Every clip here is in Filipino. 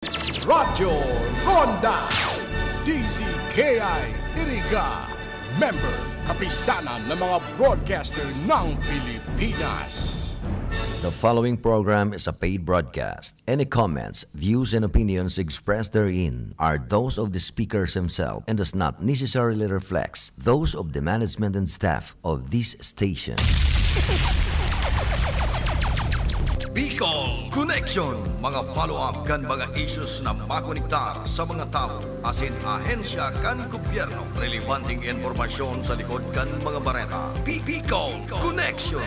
Radyo Ronda DZKI Iriga. Member kapisanan ng mga broadcaster ng Pilipinas. The following program is a paid broadcast. Any comments, views, and opinions expressed therein are those of the speakers themselves and does not necessarily reflect those of the management and staff of this station. Bicol Connection, mga follow-up kan mga issues na makonektar sa mga tao, asin ahensya kan gobyerno, relevanteng informasyon sa likod kan mga bareta. Bicol Connection.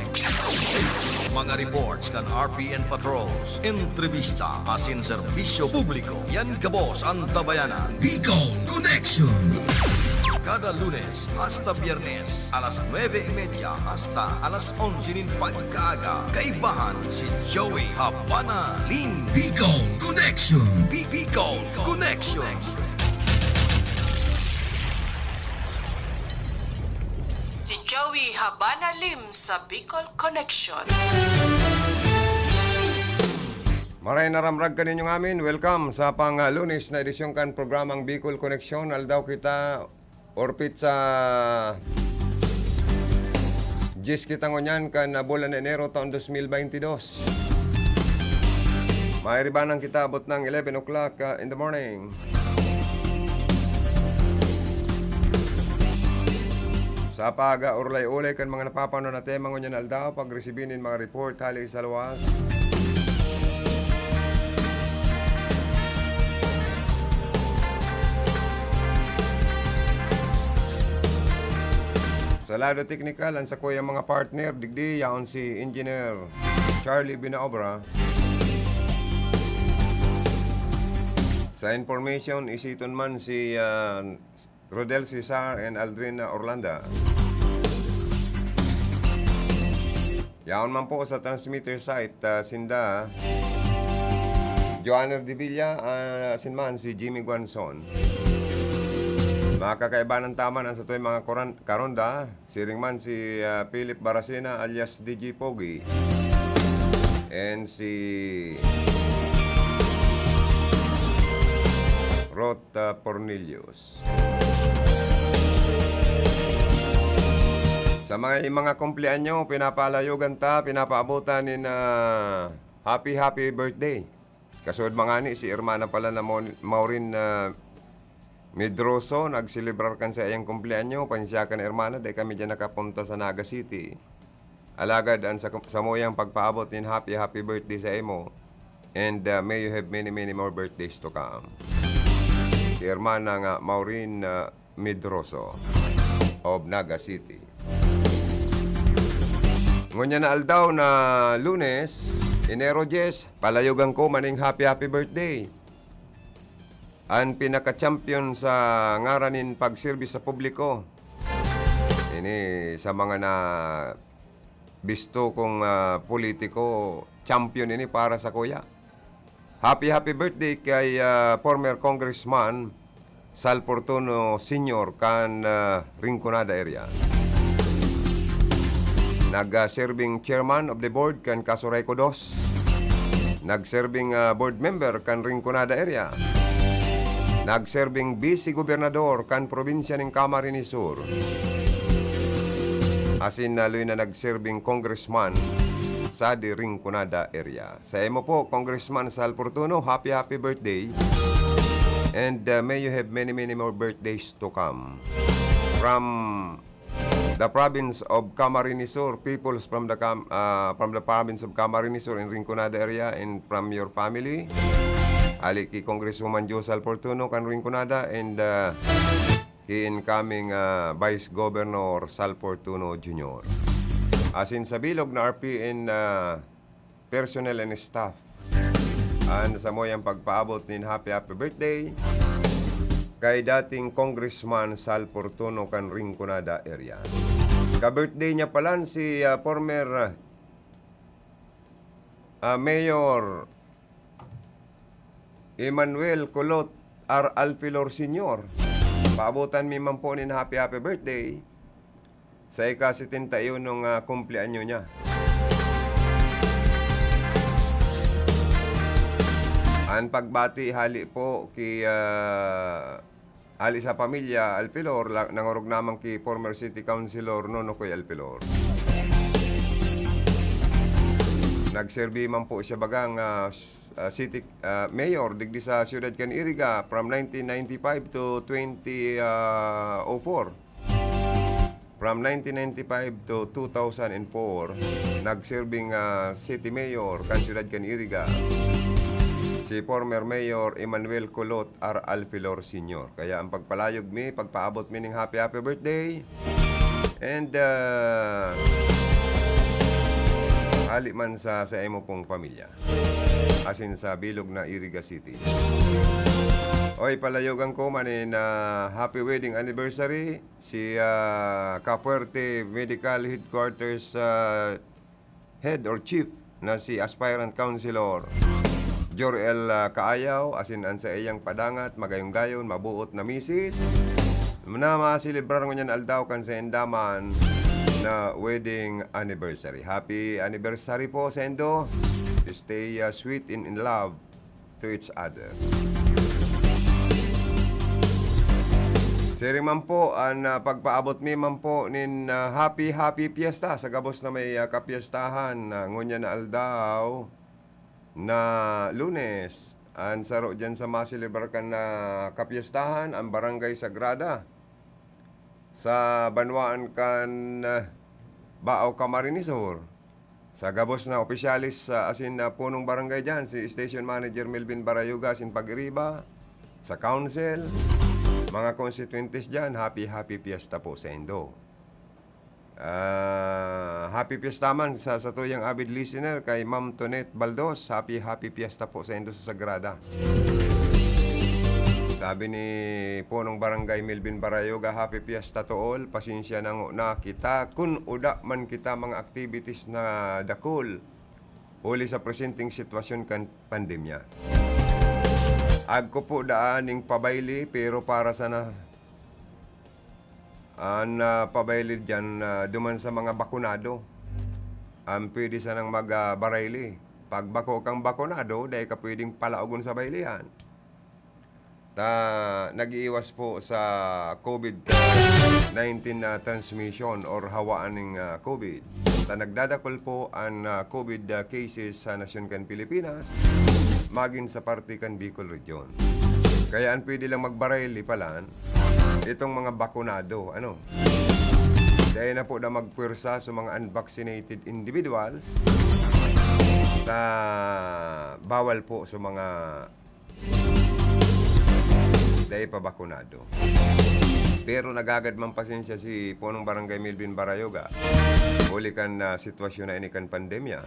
Mga reports kan RPN patrols, entrevista, asin serbisyo publiko. Yan kabos ang tabayanan. Bicol Connection. Kada Lunes hasta Biyernes, alas 9:30 hasta alas 11 pagkaaga. Kaibahan si Joey Habana Lin. Bicol Connection. Bicol Connection. Si Joey Habana Lim sa Bicol Connection. Maray naramrag ka ninyong amin. Welcome sa Lunes na edisyon kan programang Bicol Connection. Aldaw kita orpit sa Gis kita ngunyan kan bulan Enero taon 2022. Mairibanang kita abot ng 11 o'clock in the morning. Sa paga urlay-ulay kan mga napapano na tema ngunyan aldaw pagresibinin mga report hali sa luwas. Sa lado technical, ang sa kuya mga partner, digdi, yaon si Engineer Charlie Binaobra. Sa information, isiton man si Rodel Cesar and Aldrina Orlanda. Yaon man po sa transmitter site, sinda Joanner de Villa, sinman si Jimmy Guanzon. Mga kakaiba ng taman ang sa tuwing mga karonda, siring man si Philip Baracena alias DJ Pogi and si Rot Pornelius. Sa mga kumpleanyo, pinapalayogan ta, pinapaabutan ni happy birthday. Kasud mga ni si Hermana pala na Maureen Medroso, nagselebrar kan sa iyang kumpleanyo, pansyakan Hermana, dahil kami dyan nakapunta sa Naga City. Alagad ang sa moyang pagpaabot in happy birthday sa imo. And may you have many more birthdays to come. Si Hermana nga Maureen Medroso of Naga City. Ngunya na aldaw na Lunes, Enero 10, palayogan ko maning happy birthday. Ang pinaka-champion sa ngaranin pagservice sa publiko. Ini sa mga na bisto kong politiko, champion ini para sa kuya. Happy birthday kay former Congressman Sal Portuno Sr. kan Rinconada area. Nag-serving chairman of the board kan Casureco 2. Nag-serving board member kan Rinconada area. Nag-serving vice gobernador kan probinsya ng Camarines Sur. Asin naloy na nag-serving congressman sa Rinconada area. Sa imo po, Congressman Sal Portuno, happy birthday. And may you have many more birthdays to come. From the province of Camarines Sur, peoples from the province of Camarines Sur in Rinconada area and from your family. Ali ki Congresswoman Josal Portuno kan Rinconada and ki incoming Vice Governor Sal Portuno Jr. Asin sa bilog na RPN personnel and staff. Sa moyang pagpaabot nin happy birthday kay dating Congressman Sal Portuno kan Rinconada area. Ka-birthday niya palan si former Mayor Emmanuel Colot R. Alpilor Sr. Paabutan mi man po nin happy birthday sa ika-71 ng kumpleanyo niya. Ang pagbati hali po kay hali sa pamilya Alpilor, nangorog naman kay former City Councilor Nonokoy Alpilor. Nagserbi man po siya bagang city mayor digdi sa siyudad kan Iriga from 1995 to 2004. From 1995 to 2004, nagserbing city mayor kan siyudad kan Iriga si former mayor Emmanuel Colot R. Alpilor Sr. Kaya ang pagpalayog mi, pagpaabot mi ning happy birthday and hali man sa imo pong pamilya. Asin sa bilog na Iriga City. Oy, palayogan ko manin happy wedding anniversary si Capuerte Medical Headquarters Head or Chief na si Aspirant Councilor Jorel Kaayaw, asin an sa iyang padangat, magayong-gayon, mabuot na misis. Na masilibrar ko niyan aldaw kan sa endaman na wedding anniversary. Happy anniversary po, Sendo. Stay sweet and in love to each other. Siri man po, ang pagpaabot mi man po nin happy fiesta sa gabos na may kapiestahan ngunya na aldaw na Lunes. Ang saro dyan sa masilibrar kan na kapiestahan ang Barangay Sagrada sa Banwaan kan Baaw Camarines Sur. Sa gabos na opisyalis asin na punong barangay dyan, si Station Manager Melvin Barayuga asin Pag-iriba, sa council, mga constituentes dyan, happy fiesta po sa Indo. Happy fiesta man sa tuyang avid listener kay Ma'am Tonet Baldos, happy fiesta po sa Indo sa Sagrada. Sabi ni punong barangay Melvin Barayoga, happy fiesta to all. Pasensya na kita kun uda man kita mga activities na dakol uli sa presenting sitwasyon kan pandemya. Agko po daaning pabayli pero para sana pabayli dyan duman sa mga bakunado. Ang pwede sanang magbarayli. Pag bako kang bakunado, dahil ka pwedeng palaugon sa baylihan. Nag-iiwas po sa COVID-19 transmission or hawaan ng COVID. Nagdadakol po ang COVID cases sa nasyon kan Pilipinas, maging sa parte kan Bicol Region. Kaya ang pwede lang magbarayli palan, itong mga bakunado. Dahil na po na magpwersa sa mga unvaccinated individuals, bawal po sa mga dahil pa bakunado. Pero nagagad man pasensya si punong barangay Melvin Barayoga. Uli kan sitwasyon na ini kan pandemya.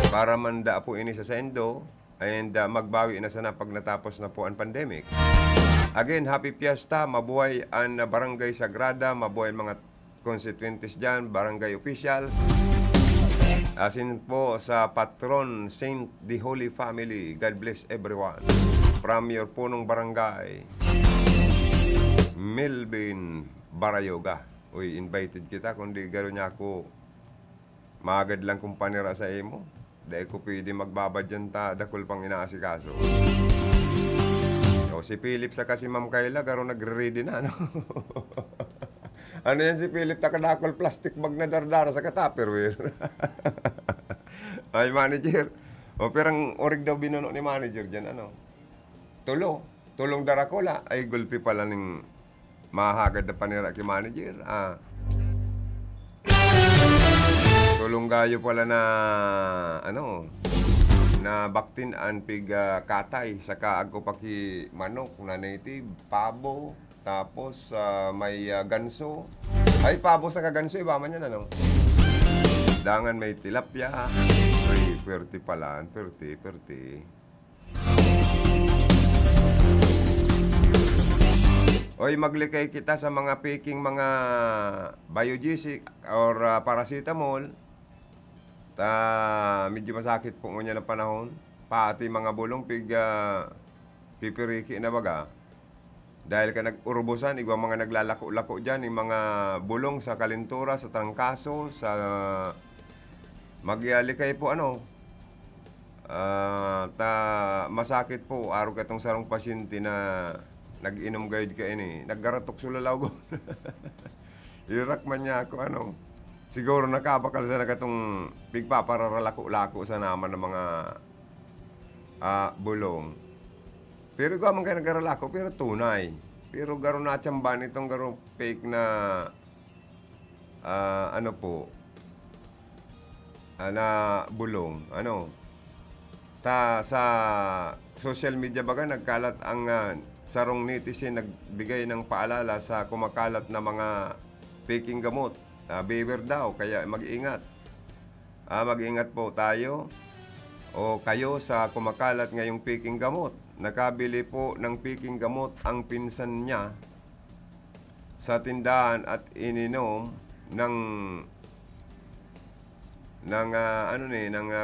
Para manda po ini sa Sendo and magbawi na sana pag natapos na po ang pandemic. Again, happy fiesta, mabuhay ang Barangay Sagrada, mabuhay mga constituentes dyan, barangay officials. Asin po sa patron Saint the Holy Family, God bless everyone. From your punong barangay, Melvin Barayoga. Uy, invited kita, kundi gano'n niya ako magad lang kung panira sa imo. Dahil ko pwede magbabadyan dakol pang inaasikaso. So, si Philip sa kasi Ma'am Kayla, garo nagre-ready na, no? Ano yan si Philip, takadakol plastic bag na dardara sa katupperware. Ay, manager. O, perang orig daw binuno ni manager dyan, Tulong darakola, ay gulpi pala ng mahagad na panira kay manager. Tulong gayo pala na, na baktin an pig katay, saka agko paki manok na native, pabo, tapos may ganso. Ay, pabo sa kaganso, iba man yan, Dangan may tilapia. Ay, pwerte pala, pwerte. Oy, maglikay kita sa mga peking mga biogesic or paracetamol. Medyo masakit po ngunya na panahon. Pati mga bulong pipiriki na baga. Dahil ka nag-urubusan, igwa mga naglalako-lako dyan, yung mga bulong sa kalintura, sa trangkaso, sa magyalikay po Masakit po, araw katong sarong pasyente na nag-inom gayud ka ini. Naggaratok sulalaw ko. Irak man niya ako, ano. Siguro nakabakal sa nakatong pigpapararalako-lako sa naman ng mga bulong. Pero ikaw man kayo nagkaralako, pero tunay. Pero garo na tsamban itong garo fake na na bulong. Sa social media baga nagkalat ang sarong netizen nagbigay ng paalala sa kumakalat na mga faking gamot. Beware daw, kaya mag-ingat. Mag-ingat po tayo o kayo sa kumakalat ngayong faking gamot. Nakabili po ng faking gamot ang pinsan niya sa tindahan at ininom ng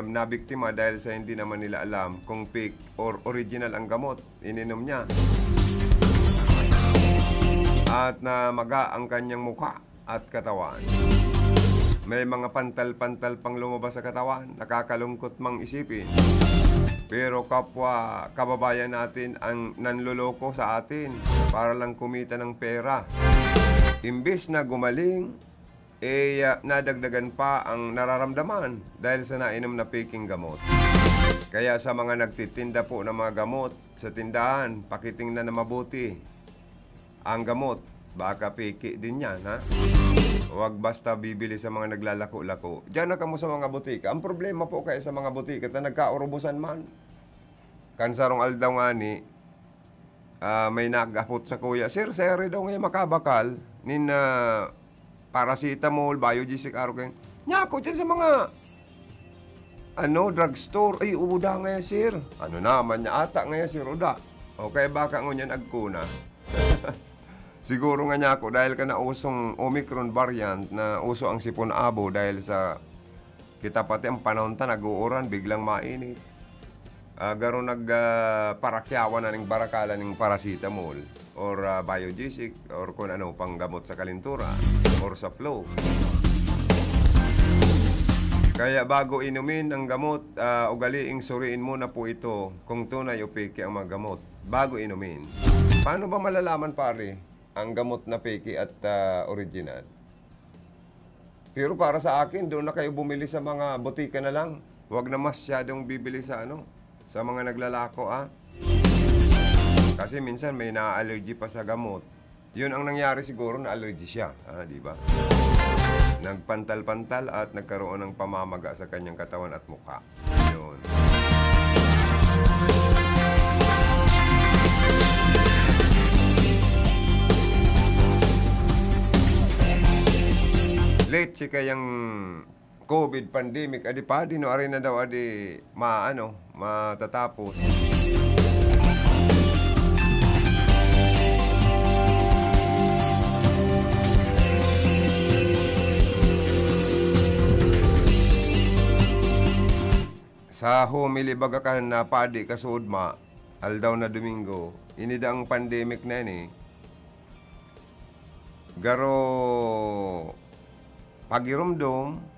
nabiktima dahil sa hindi naman nila alam kung fake or original ang gamot. Ininom niya. At namaga ang kanyang mukha at katawan. May mga pantal-pantal pang lumabas sa katawan. Nakakalungkot mang isipin. Pero kapwa kababayan natin ang nanloloko sa atin para lang kumita ng pera. Imbis na gumaling, nadagdagan pa ang nararamdaman dahil sa nainom na faking gamot. Kaya sa mga nagtitinda po ng mga gamot sa tindahan, pakitingnan na mabuti ang gamot. Baka fake din yan, ha? Huwag basta bibili sa mga naglalako-lako. Diyan na kamo sa mga butika. Ang problema po kaya sa mga butika na nagkaurubusan man. Kansarong aldaw nga ni, may nagapot sa kuya, Sir, daw ngayon makabakal, paracetamol, biogesic, arogan. Nyako dyan sa mga, drugstore. Ay, uda ngayon, Sir. Ano naman niya, ata ngayon, Sir, uda. O kaya baka ngunyan agkuna. Siguro nga niya ako, dahil ka na usong Omicron variant na uso ang sipon abo dahil sa kita pati ang panahon ta, nag-uuran, biglang mainit. Garo parakyawan na ng barakala ng paracetamol or biogesic or kung ano, panggamot sa kalintura or sa flu. Kaya bago inumin ang gamot, ugaliing suriin muna po ito kung tunay o peke ang mga gamot bago inumin. Paano ba malalaman, pare, ang gamot na peke at original? Pero para sa akin, doon na kayo bumili sa mga butika na lang. Huwag na masyadong bibili sa sa mga naglalako, Kasi minsan may na-allergy pa sa gamot. Yun ang nangyari siguro, na-allergy siya, di ba? Nagpantal-pantal at nagkaroon ng pamamaga sa kanyang katawan at mukha. Yun. Late si kayang COVID pandemic, adi pa, no arin na daw, adi matatapos. Sa homily bagakan na padi kasudma, aldaw na Domingo, inida ang pandemic na ni. Garo pagirumdom,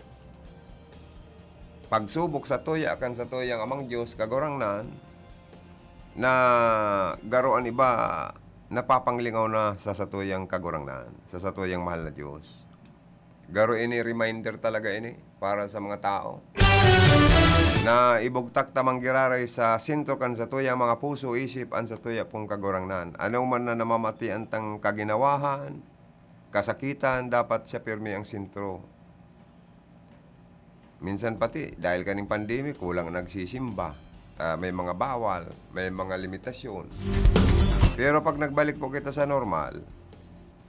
pagsubok sa tuya kan sa tuyang amang Diyos kagurangnan na garoan iba napapanglingaw na sa satuyang kagurangnan, sa satuyang mahal na Diyos. Garo ini reminder talaga ini para sa mga tao na ibugtak tamang giraray sa sinto kan sa tuyang mga puso, isip an sa tuya pong kagurangnan. Ano man na namamati antang kaginawahan, kasakitan, dapat siya pirmi ang sintro. Minsan pati, dahil kaning pandemic, kulang nagsisimba. May mga bawal, may mga limitasyon. Pero pag nagbalik po kita sa normal,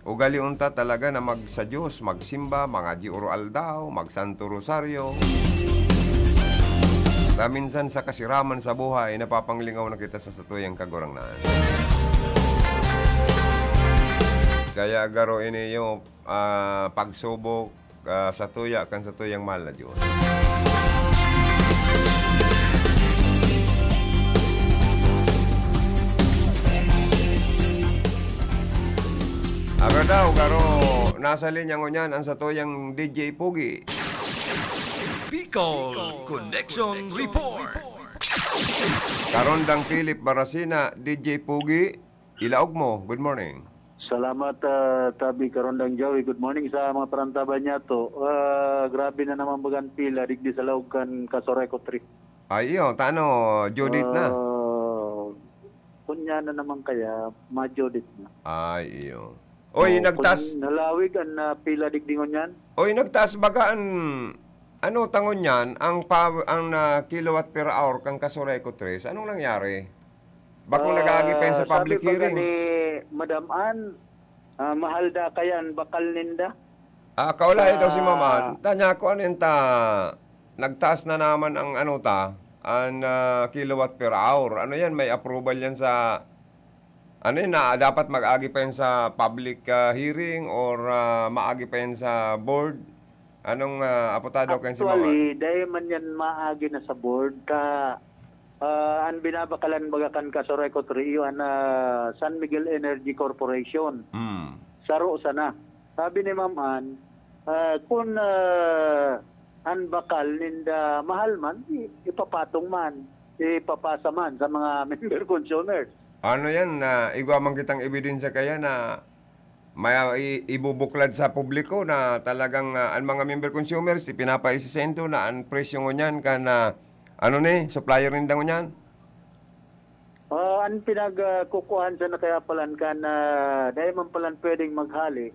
ugali unta talaga na sa Diyos, magsimba, mga Diuro Aldaw, magsanto rosaryo. Na minsan sa kasiraman sa buhay, napapanglingaw na kita sa satuyang kagurangnan. Kaya garo ini yung pagsubok sa tuya kan sa tuyang mahal na Diyos. Aga daw, garo, nasa linya ngunyan ang sa tuyang DJ Pugi. Bicol Connection Report. Karondang Philip Barasina, DJ Pugi, ilaog mo. Good morning. Salamat, Tabi Karondang Joey. Good morning sa mga parantaban niya to. Grabe na naman bagan pila, digdi sa laukan Kasoreko 3. Ay, iyo, tano, Judith na. Kunya na naman kaya, ma-Judith na. Ay, iyo. Oy, nagtas. Nalawig ang pila digdingon yan. Oy, nagtas bagaan. Ano tangon yan? Ang kilowatt per hour kang Kasoreko 3, anong nangyari? Bakong nag-aagipen sa public sabi hearing? Sabi ni Madam Ann, mahal da kayan, bakal ninda. Kaulay daw si Maman. Tanya ko ano ta, nagtaas na naman ang kilowatt per hour. Ano yan, may approval yan sa, dapat mag-agi pa yan sa public hearing or maagi pa yan sa board? Anong apotado kayo si Maman? Actually, dahil man yan maagi na sa board, ang binabakalan bagakan Kasoreko 3, yun San Miguel Energy Corporation. Saro sana. Sabi ni Ma'am Ann, kung ang bakal ninda mahal man, ipapatong man, ipapasa man sa mga member consumers. Ano yan, igwa man kitang ebidensya kaya na may ibubuklad sa publiko na talagang ang mga member consumers ipinapaisisento na ang presyo ngunyan ka na supplier rin daw ngunyan? Ang pinagkukuhan sa nakayapalan ka na dahil man palan pwedeng maghali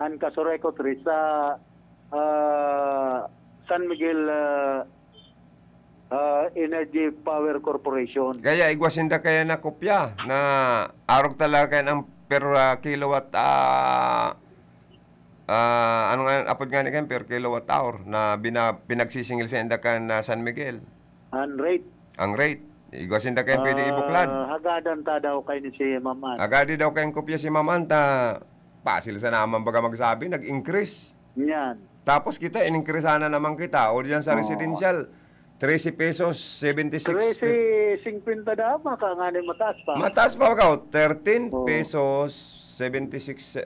ang Kasoreko 3 sa San Miguel Energy Power Corporation. Kaya igwasinda kaya na kopya na arog talaga ng per kilowatt anong apod nga ni per kilowatt hour na pinagsisingil sa inda kan San Miguel. Ang rate. Ang rate. Igwasinda kaya pwede ibuklad. Hagadan ta daw kay ni si Ma'am Ann. Agadi daw kayong kopya si Ma'am Ann pasil sa naman baga magsabi, nag-increase. Yan. Tapos kita, in-increase na naman kita. O diyan sa residential, 13 pesos, 76. 13.50 daw, makangani mataas pa. Mataas pa ka, 13 pesos, 76.55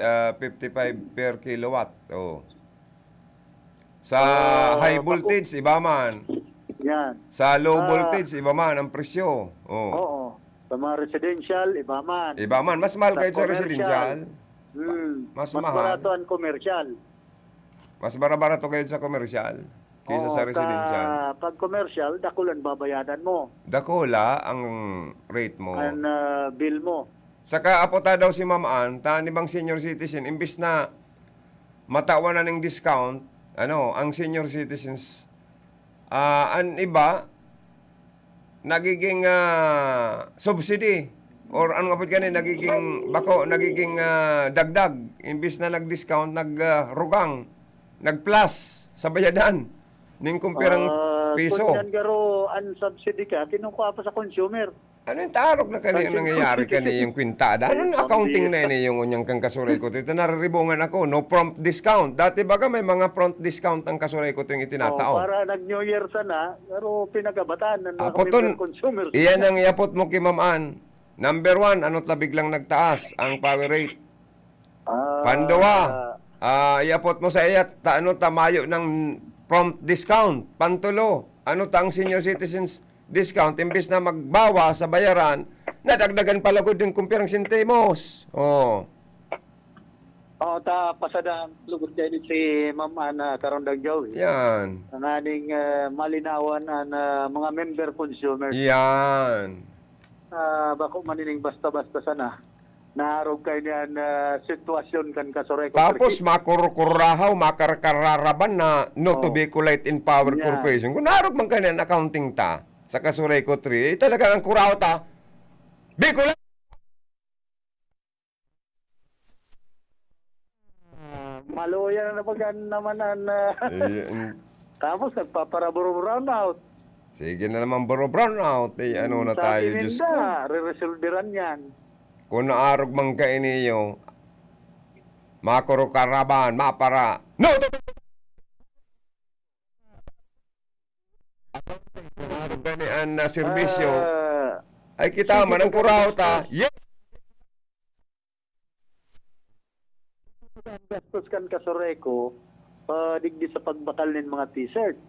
per kilowatt. Oh. Sa high voltage, iba man. Yan. Sa low voltage, iba man ang presyo. Oh. Oo. Sa mga residential, iba man. Iba man. Mas mahal kayo sa commercial, residential. Mas mahal. barato ang commercial. Mas barato kayo sa commercial kaysa sa residential. Pag commercial, dakulan babayadan mo. Dakula ang rate mo. Ang bill mo. Saka apota daw si Ma'am Ann, tani bang senior citizen, imbis na matawan na ng discount, ang senior citizens, ang iba, nagiging subsidy. Or ano kapag ganun, nagiging dagdag. Imbis na nag-discount, nagrugang, nag-plus sa bayadan. Ning kumpirang piso. Kung yan garo, unsubsidy ka, kinukuha pa sa consumer. Ano yung tarok na kaniyang nangyayari kaniyang kwintada? Ano yung accounting na yung unyang kang kasuray ko? Ito nariribungan ako, no prompt discount. Dati baga may mga prompt discount ang kasuray ko yung itinatao. Para nag-New Year sana, pero pinagabataan ng mga Apoton, consumers. iyan ang iapot mo kay Ma'am Ann. Number 1, ano't na biglang nagtaas ang power rate? Pandawa, iapot mo sa iya, tamayo ng prompt discount. Pantulo, ano ang senior citizens discount, imbis na magbawa sa bayaran, nadagdagan palagod yung kumpirang sintimos. Oh. Pasada lugod din si Ma'am Ana Karondang Joey. Yan. Ang aning malinawan ang mga member consumers. Yan. Bako manining basta-basta sana. Naharog kayo niyan sitwasyon kan Kasoreko. Tapos makurukurahaw, makarkararaban na not to be collect in Power Yeah. Corporation. Kung narog man kayo ng accounting ta sa Kasureko 3, talaga ang kuraw ta, Bicolite! Maluya na pag naman tapos nagpaparaburo brownout. Sige na naman bro brownout. Ano na tayo, Diyos ko. Re-resolderan yan. Kung naarog man kayo niyo, makurukaraban, mapara. No! Narog ganian na serbisyo. Ay kita man ang kuraw ta. Yes! Gastos kan Kasoreko, digdi sa pagbakal ng mga t-shirt.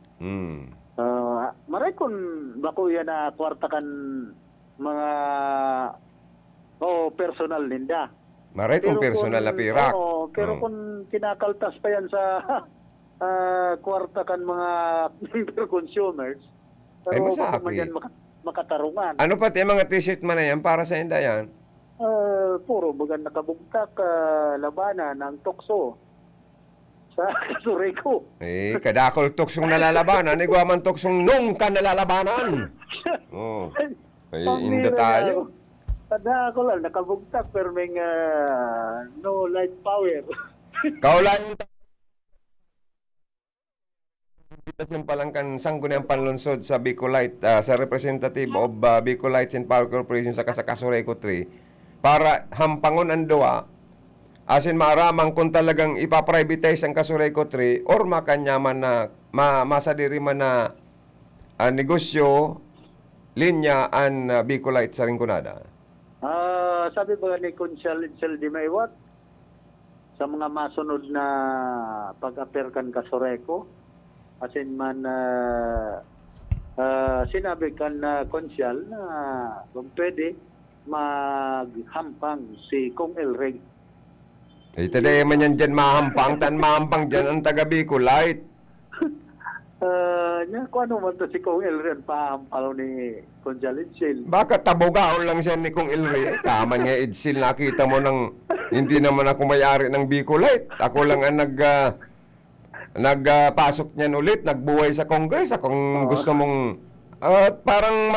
Maray kun bako yan na kwarta kan mga personal ninda. Maray kung personal na pirak. Pero kung kinakaltas pa yan sa kwarta kan mga member consumers, Ay, pero masakit. baka man yan makatarungan. Ano pati mga t-shirt man na yan para sa inda yan? Puro baga nakabugtak labanan ng tukso sa Kasureco. Kadakol toksong nalalabanan. Igwaman toksong nung ka nalalabanan. Oh. Ay, inda tayo. Tada ako lang, nakabugtak pero may no light power. Kaulan yung palangkan sangguniang panlunsod sa Bicolite, sa representative of Bicolites and Power Corporation sa Kasureco 3 para hampangon ang duwa asin maaramang kung talagang ipaprivatize ang Kasureco 3 or makanyaman na masadiri man na negosyo linya an Bicolite sa Rinconada. Sabi ba ni Conchal Itzel di Maywat sa mga masunod na pag-aperkan Kasureco asin man sinabi kan Conchal na kung pwede maghampang si Kong Elreg. Today man yan dyan mahampang, tan mahampang dyan ang taga Bicolite. Kung ano man to si Kong Elreg pahampalo ni Conchal Itzel. Baka tabogaon lang siya ni Kong Elri. Kaman nga Idsil, nakita mo nang hindi naman ako may-ari ng Bicolite. Ako lang ang nagpasok niyan ulit, nagbuhay sa Congress. Kung gusto mong parang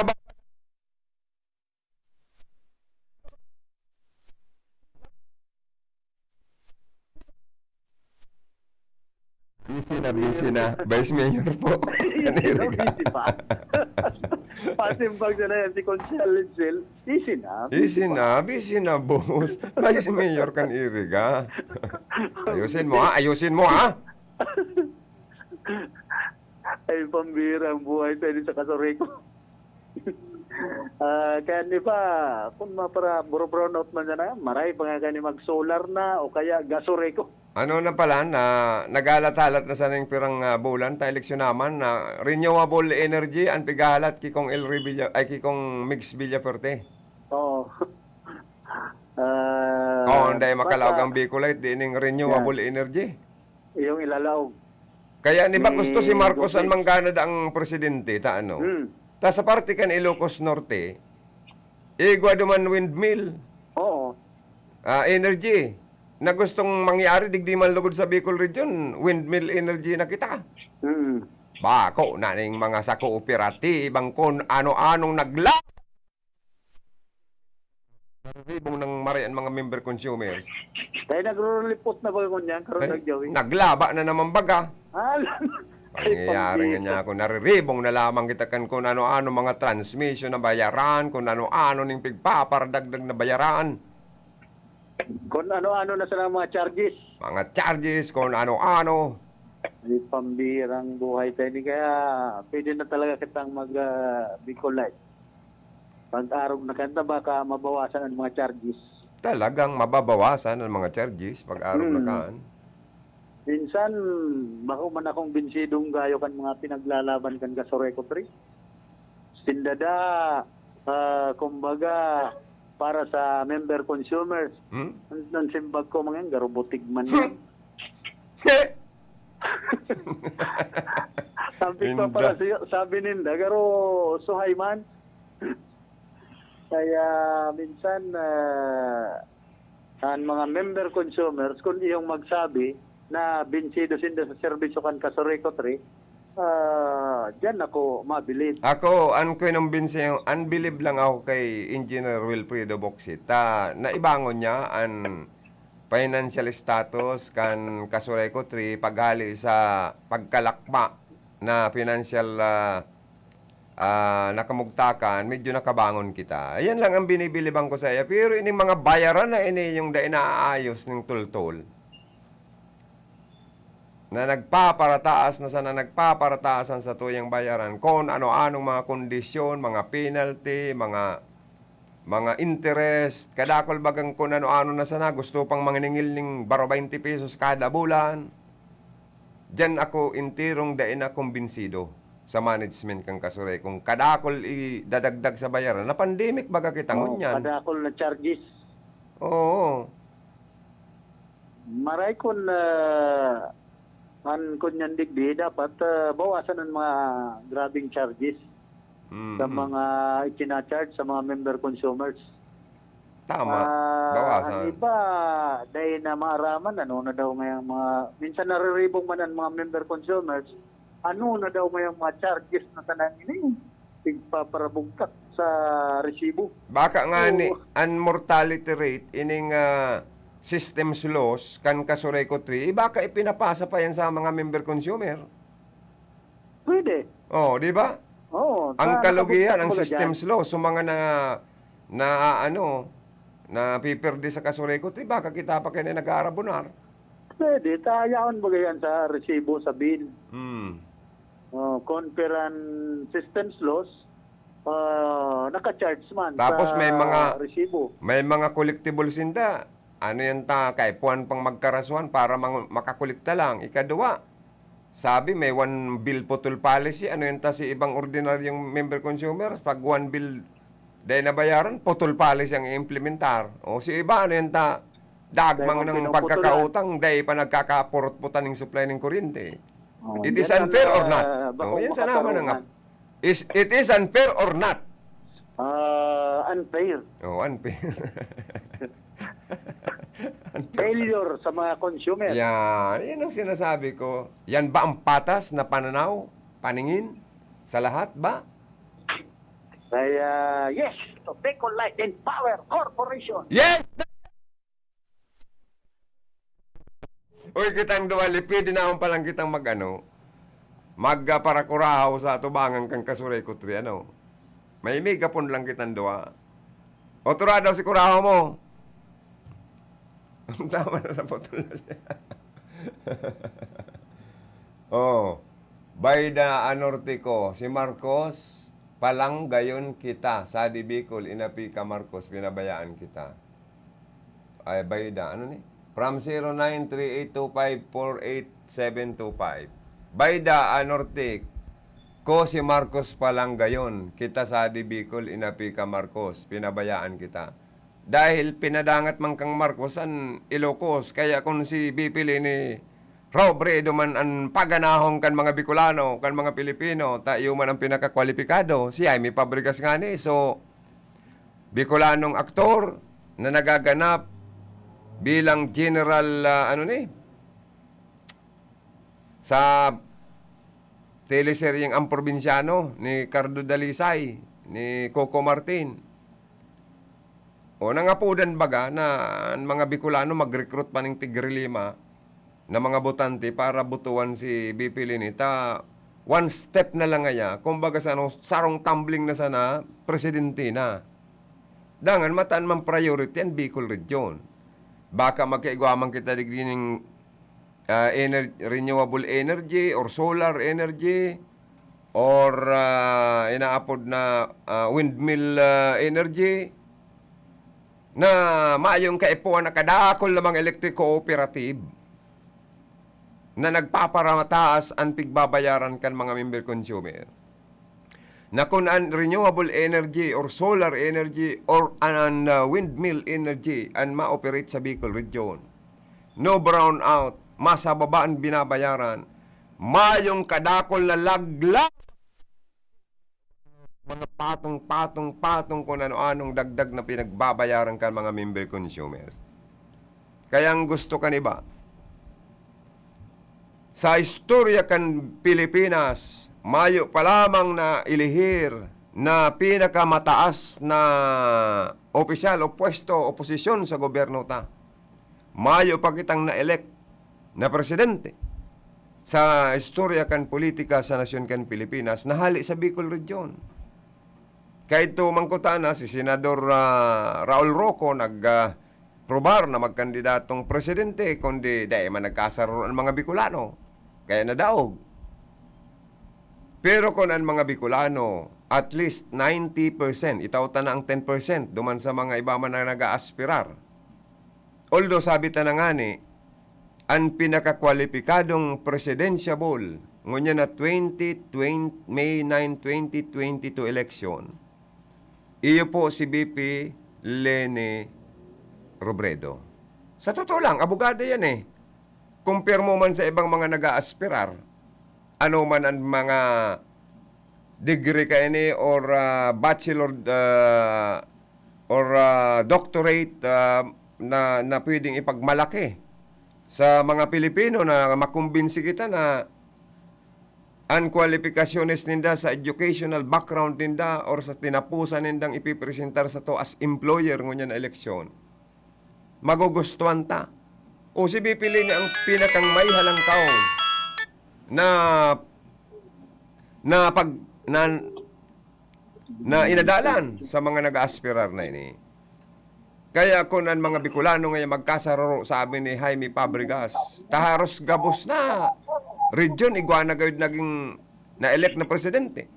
busy na. Vice Mayor po. Easy pa. Pasimpag na yan si Conchal Itzel. Easy na. Busy na, boss. Vice Mayor kan iriga. Ayusin mo ha. Ay, pambira ang buhay tayo sa Kasureco. Kaya di ba, kung para bro-brownout man na, maray pa nga kani mag-solar na o kaya Gasureco. Ano na pala, nagalat-halat na sa nang pirang bulan, tayo eleksyon naman na renewable energy ang pigahalat kikong kikong Mix Villaferte. Oo. Hindi makalawag ang Bicolite, dining renewable energy. Yung ilalaw. Kaya ni ba gusto si Marcos ang mangganad ang presidente, ta ano? Ta sa parte kan Ilocos Norte, igwa duman windmill. Oo. Energy. Na gustong mangyari digdi man lugod sa Bicol Region, windmill energy na kita. Bako na ning mga sa kooperatibang kung ano-anong ribong ng marian mga member consumers. Tayo nagro-report na ba kung yan? Karoon nagjawi. Naglaba na naman baga. Pangyayari nga Pambira. niya ako, nariribong na lamang kita kan kung ano-ano mga transmission na bayaran, kung ano-ano ning pigpaparadagdag na bayaran. Kung ano-ano na sila mga charges. Mga charges, kung ano-ano. Ay, pambirang buhay tayo. Kaya pwede na talaga kitang mag-Bicolite. Pag-araw na kanta, baka mabawasan ang mga charges. Talagang mababawasan ang mga charges pag-araw na kaan. Minsan, bako man akong binsidong gayo kan mga pinaglalaban kan Kasureco 3. Sindada, kumbaga, para sa member consumers. Nang simbag ko mga garobotig man yan. Sabi ninda, garo suhay man. Kaya minsan, ang mga member consumers, kung iyong magsabi na binsido sinda sa serbisyo kan Kasureco 3, dyan ako mabilib. Ako, unbelieve lang ako kay Engineer Wilfredo Boxit. Naibangon niya ang financial status kan Kasureco 3 paghali sa pagkalakma na financial nakamugtakan, medyo nakabangon kita. Ayan lang ang binibilibang ko sa iya. Pero ining mga bayaran na ini yung inaayos ng tultol. Na nagpaparataas na sana nagpaparataasan sa tuyang bayaran. Kung ano-anong mga kondisyon, mga penalty, mga interest, kadakol bagang kung ano-ano na sana, gusto pang manginingil ng baro 20 pesos kada bulan. Diyan ako intirong dain na kumbinsido. sa management kang kasuray kung kadakol idadagdag sa bayaran na pandemic baga kitangon yan. Kadakol na charges. Oo. Maray kun an kunyan digdi dapat bawasan ang mga grabing charges sa mga itinacharge sa mga member consumers. Tama. Bawasan. Ang iba, dahil na maaraman, ano na daw ngayong mga, minsan nariribong man ang mga member consumers, ano na daw ngayong mga charges na tanan ini, tigpaparabugkat sa resibo. Baka nga So, ni ang mortality rate ining systems loss kan kasuray ko 3, baka ipinapasa pa yan sa mga member consumer. Pwede. Oh, di ba? Oo. Ang kalugihan, ang nakabugkat systems loss, so mga na piperde sa kasuray ko 3, baka kita pa kayo na nag-aarabunar. Pwede. Tayaon ba yan sa resibo, sa bill? Conferan systems loss, naka-charge man Tapos sa may mga- resibo. May mga collectibles sinda. Ano yan kay puwan pang magkarasuhan para makakulikta lang. Ikadua, sabi may one bill putol policy. Ano yan si ibang ordinaryong member consumers? Pag one bill dahil nabayaran, putol policy ang i-implementar. O si iba, ano yan dagmang Dahil ng pinuputulan. pagkakautang dahil pa nagkakapurot-putan ng supply ng kuryente. Oh, It is yan ang, unfair or not? bako Yan sa naman makatarungan. It is unfair or not? Unfair. Oh, unfair. Failure sa mga consumer. Yan ang sinasabi ko. Yan ba ang patas na pananaw, paningin sa lahat ba? Kaya, yes, to Bicol Light and Power Corporation. Yes! Uy, kitang duwali, pwede naman palang kitang magparakurahaw sa tubangan kang kasuray ko 3, May megapon lang kitang duwa. O tura daw si kurahaw mo. Tama na naputol na siya. Bayda Anortico, si Marcos, palang gayon kita. Sa Bicol, inapi ka Marcos, pinabayaan kita. Ay, Bayda, ano ni? From 0938254875. Bayda Anortic, ko si Marcos palang gayon. Kita sa Bicol, inapi ka Marcos, pinabayaan kita. Dahil pinadangat man kang Marcos an Ilocos, kaya kung si Bipili ni Robredo man ang paganahong kan mga Bicolano, kan mga Pilipino, tayo man ang pinakakwalipikado, si Jaime Fabregas nga ni. So, Bicolanong aktor na nagaganap bilang general, sa teleseryeng Ang Probinsyano ni Cardo Dalisay, ni Coco Martin. O nangapudan baga na ang mga Bicolano mag-recruit pa ng tigrilima na mga botante para butuan si BP Linita. One step na lang ngaya, kumbaga sarong tumbling na sana, presidente na. Dangan mataan man priority ang Bicol Region. Baka magkaigwaman kita digdining renewable energy or solar energy or inaapod na windmill energy na maayong kaipuan na kadakol lamang electric cooperative na nagpaparamataas ang pigbabayaran kan mga member consumer. Na kung an renewable energy or solar energy or an windmill energy ang ma-operate sa Bicol Region, no brown out, masababa ang binabayaran, mayong kadakol na laglag, mga patong kung ano-anong dagdag na pinagbabayaran kan mga member consumers. Kaya ang gusto kan iba, sa istorya kan Pilipinas, mayo pa lamang na ilihir na pinakamataas na opisyal o pwesto o posisyon sa gobyerno ta. Mayo pa kitang na-elect na presidente sa istorya kan politika sa nasyon kan Pilipinas na hali sa Bicol Region. Kahit mangkutana si Senador Raul Roco probar na magkandidatong presidente kundi dahil man nagkasaro ang mga Bicolano. Kaya nadaog. Pero kung ang mga Bicolano, at least 90%, itauta na ang 10%, duman sa mga iba man na nag-aaspirar. Although sabi ta na nga ni, ang pinakakwalipikadong presidentiable ngunya na May 9, 2022 election, iyo po si BP Leni Robredo. Sa totoo lang, abogado yan eh. Compare mo man sa ibang mga nag-aaspirar, ano man ang mga degree kayo ni or bachelor or doctorate na pwedeng ipagmalaki sa mga Pilipino na makumbinsi kita na ang kwalifikasyones ninda sa educational background ninda or sa tinapusan nindang ipipresentar sa to as employer ngunya na eleksyon. Magugustuhan ta. O si Bipili na ang pinakang may halangkaw na inadalan sa mga nag-aspirar na ini. Kaya kung ang mga Bicolano ngayon magkasararo sa amin ni Jaime Fabregas, taharos gabos na region, iguana gayud naging na-elect na presidente.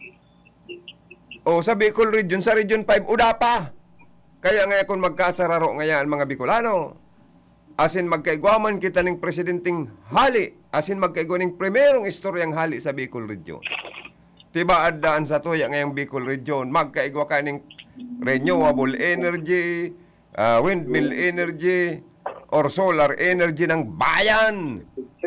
O sa Bicol region, sa region 5, uda pa. Kaya ngayon kung magkasararo ngayon ang mga Bicolano, asin magkaigwaman kita ng presidenting hali, asin magkaigwa ng primerong istoryang hali sa Bicol region. Tiba adaan sa tuya ngayong Bicol region, magkaigwa ka ng renewable energy, windmill energy, or solar energy ng bayan.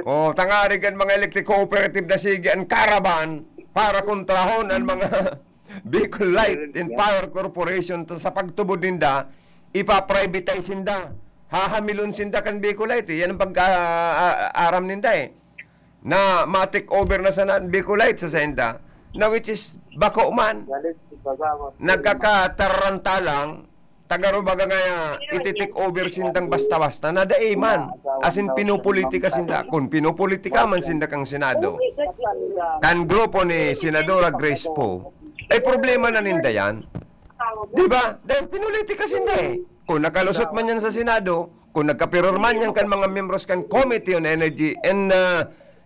O tangarigan mga electric cooperative na sige ang caravan para kontrahon ang mga Bicol Light and Power Corporation to sa pagtubod ninda, ipa-privatize ninda. Hahamilon sinda kan Bicol Light. Yan ang pag-aram ninda eh. Na ma-take over na sa Bicol Light sa senda. Na which is bako man. Nagkakataranta lang. Tagarubaga nga iti-take over sindang basta-basta na dae man. Asin pinupolitika sinda. Kung pinupolitika man sinda kang Senado. Kan grupo ni Senadora Grace Poe, ay problema na ninda yan. Diba? Dahil pinulitika sinda eh. Kung nakalusot man yan sa Senado, kung nagkapiror man yan kan mga members kan Committee on Energy and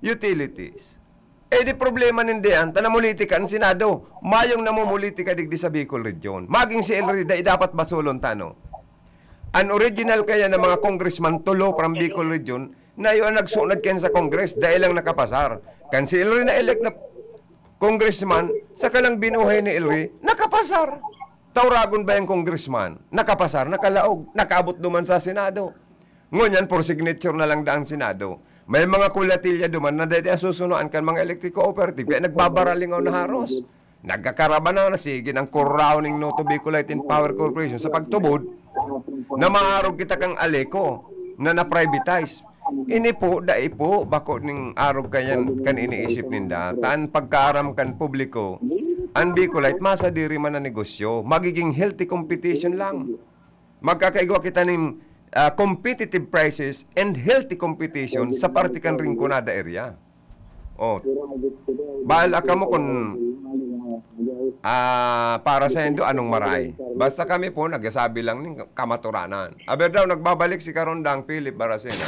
Utilities, eh di problema ninda yan, tanamulitika ang Senado, mayong namumulitika digdi sa Bicol Region. Maging si Elry dapat basulon tano. An original kaya ng mga congressman tulo from Bicol Region, na yun ang nagsunod kayo sa Congress dahil lang nakapasar. Kan si Elry na elect na congressman, sa kalang binuhay ni Elry, nakapasar. Tauragon ba yung congressman? Nakapasar, nakalaog, nakaabot duman sa Senado. Ngunyan, for signature na lang daang Senado. May mga kulatilya duman na dahil susunuan kan mga electric cooperative. Kaya nagbabaralingaw na haros. Nagkakaraban na sige ng corrowning no to Bicol Light and Power Corporation sa pagtubod na maarog kita kang aleko na na-privatize. Ini po, dai po, bako ning arog kayan kan iniisip ninda. Taan pagkaaram kan publiko, ang Bicol Light, masa diri man na negosyo. Magiging healthy competition lang. Magkakaigwa kita ng competitive prices and healthy competition sa partikan Rinconada area. O, bahala ka mo kung para sa indo anong maray. Basta kami po, nagsasabi lang ng kamaturanan. Aber daw, nagbabalik si Karondang Philip Baracena.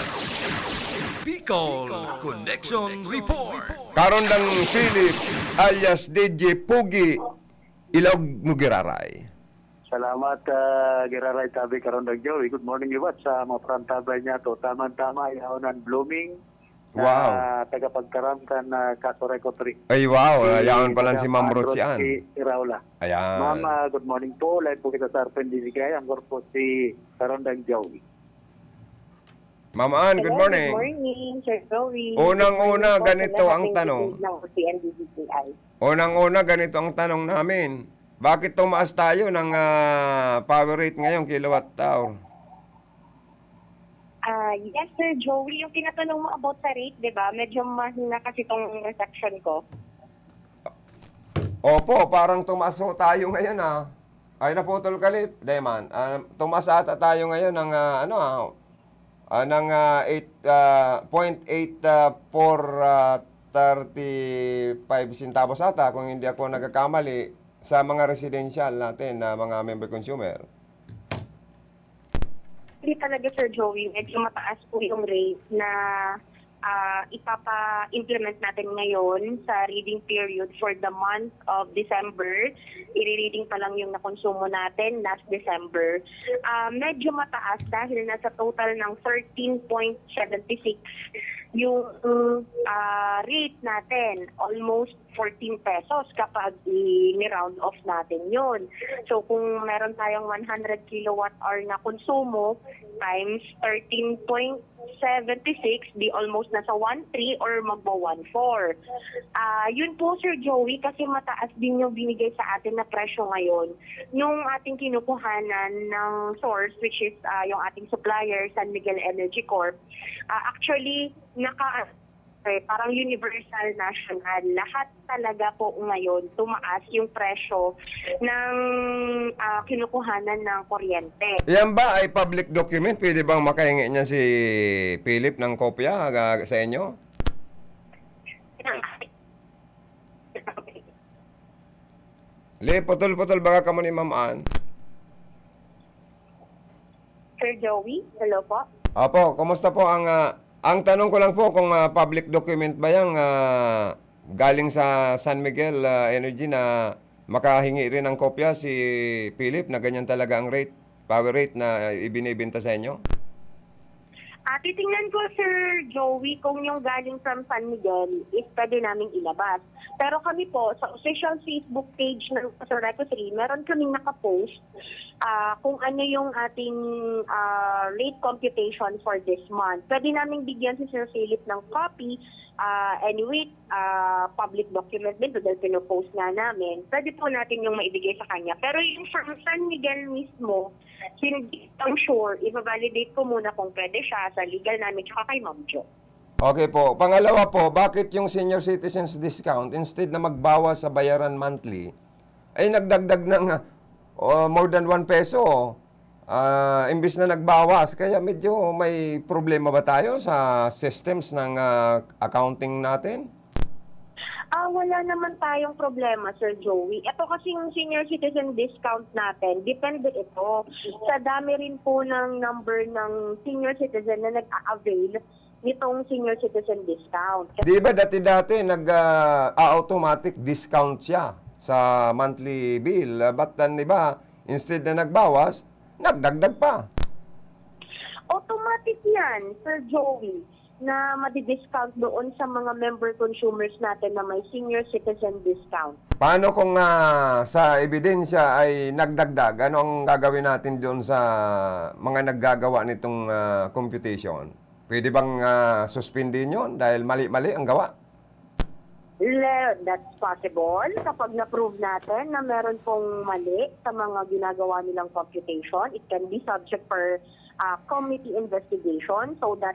Bicol Connection Report. Karondang Philip alias DJ Pugi Ilog Mugiraray. Salamat, Giraray Tabi Karondang Joey. Good morning, Liwat. Sa mga prantabay niya to. Tama-tama, yaonan blooming. Wow. Tagapagkaramkan na Kasoreko 3. Ay wow, yaon pala si Ma'am Rochian. Iraula. Ayan. Ma'am, good morning po. Live po kita sa RPNDCI. Ang po si Karondang Joey. Ma'am Ann, good morning. Good morning, Sir Joey. Unang-una, Good morning po ganito sa ang lahat ng tanong. kikinig ng CNDDCI. Unang-una, ganito ang tanong namin. Bakit tumaas tayo ng power rate ngayong kilowatt hour? Yes, Sir Joey. Yung tinatanong mo about sa rate, di ba? Medyo mahina kasi itong reception ko. Opo, parang tumaas ho tayo ngayon Ay, naputol kalip, Deman. Tumaas ata tayo ngayon ng ng 0.835 centavos ata kung hindi ako nagkakamali sa mga residential natin na mga member consumer. Hindi talaga, Sir Joey. Medyo mataas po yung rate na ipapa-implement natin ngayon sa reading period for the month of December. I-reading pa lang yung nakonsumo natin last December. Medyo mataas dahil nasa total ng 13.76 yung rate natin, almost 14 pesos kapag i-round off natin yun. So kung meron tayong 100 kilowatt hour na konsumo times 13.76, di almost nasa 1.3 or magbo 1.4. Yun po, Sir Joey, kasi mataas din yung binigay sa atin na presyo ngayon. Yung ating kinukuhanan ng source, which is yung ating supplier, San Miguel Energy Corp, actually, parang universal national. Lahat talaga po ngayon tumaas yung presyo ng kinukuhanan ng kuryente. Yan ba ay public document? Pwede bang makahingi niya si Philip ng kopya sa inyo? Le, putol-putol baka ka mo ni Ma'am Ann. Sir Joey, hello po. Opo, kumusta po ang tanong ko lang po kung public document ba yang galing sa San Miguel Energy na makahingi rin ng kopya si Philip na ganyan talaga ang rate, power rate na ibinibenta sa inyo? Titingnan ko, Sir Joey, kung yung galing from San Miguel is pwede naming ilabas. Pero kami po, sa official Facebook page ng Soreco 3, meron kaming nakapost kung ano yung ating rate computation for this month. Pwede naming bigyan si Sir Philip ng copy. Anyway, public document din, dahil pinopost nga namin. Pwede po natin yung maibigay sa kanya. Pero yung from San Miguel mismo, hindi I'm sure, i-validate ko muna kung pwede siya sa legal namin tsaka kay Ma'am Jo. Okay po. Pangalawa po, bakit yung senior citizens discount, instead na magbawas sa bayaran monthly, ay nagdagdag ng more than 1 peso? Imbis na nagbawas, kaya medyo may problema ba tayo sa systems ng accounting natin? Wala naman tayong problema, Sir Joey. Ito kasi yung senior citizen discount natin, depende ito. Sa dami rin po ng number ng senior citizen na nag-a-avail nitong senior citizen discount. Di ba dati-dati nag-automatic discount siya sa monthly bill? But di ba, instead na nagbawas, nagdagdag pa. Automatic yan, Sir Joey, na madi-discount doon sa mga member consumers natin na may senior citizen discount. Paano kung sa ebidensya ay nagdagdag? Ano ang gagawin natin doon sa mga naggagawa nitong computation? Pwede bang suspendin yun dahil mali-mali ang gawa? That's possible kapag na-prove natin na meron pong mali sa mga ginagawa nilang computation. It can be subject for committee investigation so that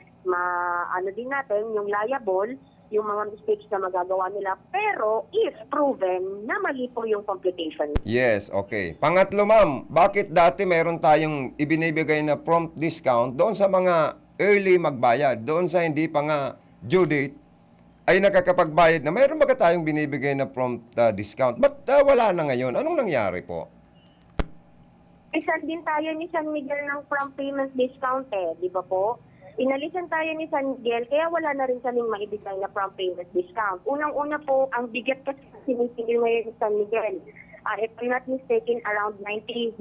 ano din natin yung liable, yung mga mistakes na magagawa nila. Pero if proven na mali po yung computation. Yes, okay. Pangatlo, ma'am, bakit dati meron tayong ibinibigay na prompt discount doon sa mga early magbayad, doon sa hindi pa nga due date, ay nakakapagbayad na mayroon ba tayong binibigay na prompt discount? Ba't wala na ngayon? Anong nangyari po? Isan din tayo ni San Miguel ng prompt payment discount di ba po? Inalisan tayo ni San Miguel, kaya wala na rin kaming maibigay na prompt payment discount. Unang-una po, ang bigat kasi sinisingil ngayon ni San Miguel. If I'm not mistaken, around 90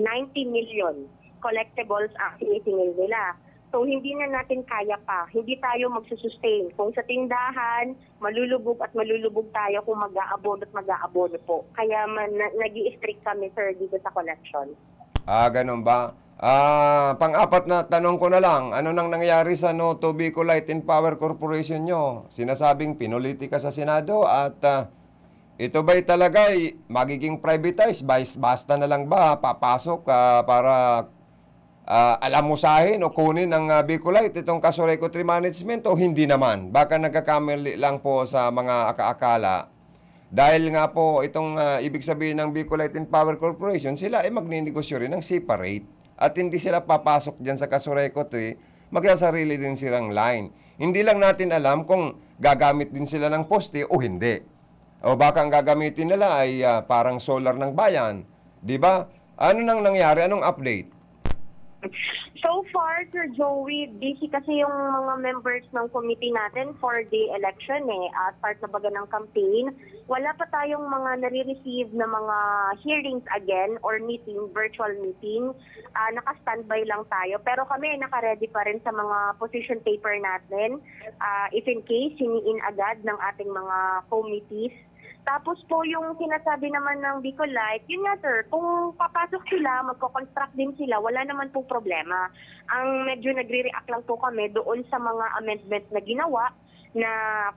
million collectibles ang sinisingil nila. So, hindi na natin kaya pa. Hindi tayo magsusustain. Kung sa tindahan, malulubog at malulubog tayo kung mag-aabono at mag-aabono po. Kaya nag-i-strict kami, sir, dito sa collection. Ganun ba? Pang-apat na tanong ko na lang, ano nang nangyari sa Noto Bicol Light and Power Corporation nyo? Sinasabing pinulitika sa Senado at ito ba'y talaga magiging privatized? Basta na lang ba papasok para alamusahin o kunin ng Bicolite itong Casoreco 3 Management o hindi naman? Baka nagkakamali lang po sa mga akaakala. Dahil nga po itong ibig sabihin ng Bicolite and Power Corporation, sila ay magninegosyo rin ng separate at hindi sila papasok dyan sa Casoreco 3, magsasarili din silang line. Hindi lang natin alam kung gagamit din sila ng poste o hindi. O baka ang gagamitin nila ay parang solar ng bayan. Di ba? Ano nang nangyari? Anong update? So, So far, Sir Joey, busy kasi yung mga members ng committee natin for the election start na baga ng campaign. Wala pa tayong mga nare-receive na mga hearings again or meeting, virtual meeting. Naka-standby lang tayo. Pero kami naka-ready pa rin sa mga position paper natin. If in case, hiniin agad ng ating mga committees. Tapos po yung sinasabi naman ng Bicolite, yun nga sir, kung papasok sila, magko-construct din sila, wala naman po problema. Ang medyo nagre-react lang po kami doon sa mga amendments na ginawa na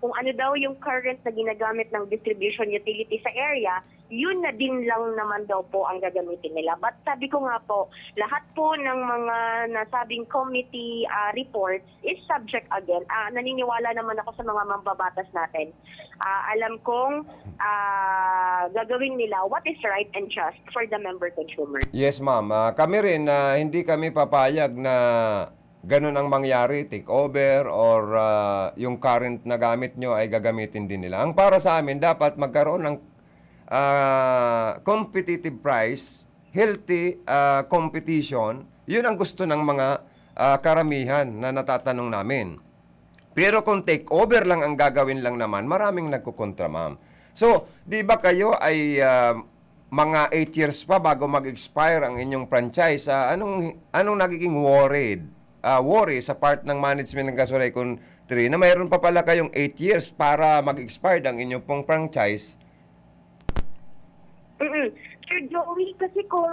kung ano daw yung current na ginagamit ng distribution utility sa area, yun na din lang naman daw po ang gagamitin nila. But sabi ko nga po, lahat po ng mga nasabing committee reports is subject again. Naniniwala naman ako sa mga mambabatas natin. Alam kong gagawin nila what is right and just for the member consumer. Yes, ma'am. Kami rin, hindi kami papayag na ganun ang mangyari, take over, or yung current na gamit nyo ay gagamitin din nila. Ang para sa amin, dapat magkaroon ng competitive price, healthy competition. Yun ang gusto ng mga karamihan na natatanong namin. Pero kung take over lang ang gagawin lang naman, maraming nagkukontra, ma'am. So, di ba kayo ay mga 8 years pa bago mag-expire ang inyong franchise? Anong nagiging worry sa part ng management ng Casurecon 3 na mayroon pa pala kayong 8 years para mag-expire ang inyong pong franchise? Sir Joey, kasi kung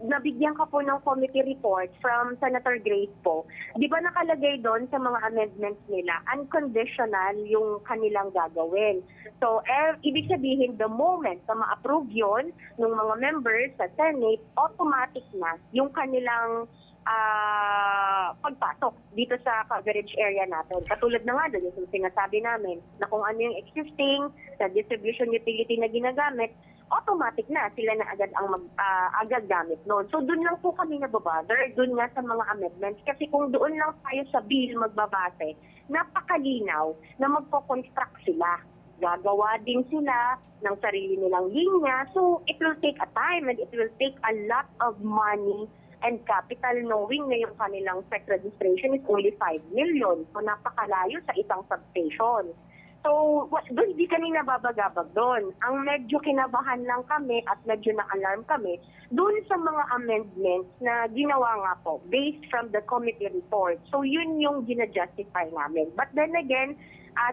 nabigyan ka po ng committee report from Senator Grace po, di ba nakalagay doon sa mga amendments nila, unconditional yung kanilang gagawin. So, ibig sabihin, the moment na ma-approve yun ng mga members sa Senate, automatic na yung kanilang pagpasok dito sa coverage area natin. Katulad na nga doon yung sinasabi namin na kung ano yung existing sa distribution utility na ginagamit, automatic na sila na agad ang agad gamit noon. So doon lang po kami nababother, doon nga sa mga amendments. Kasi kung doon lang tayo sa bill magbabase, napakalinaw na magpo-construct sila. Gagawa din sila ng sarili nilang linya. So it will take a time and it will take a lot of money and capital, knowing na yung kanilang SEC registration is only 5 million. So napakalayo sa isang substation. So, doon di kami nababagabag doon. Ang medyo kinabahan lang kami at medyo na-alarm kami doon sa mga amendments na ginawa nga po based from the committee report. So, yun yung gina-justify namin. But then again,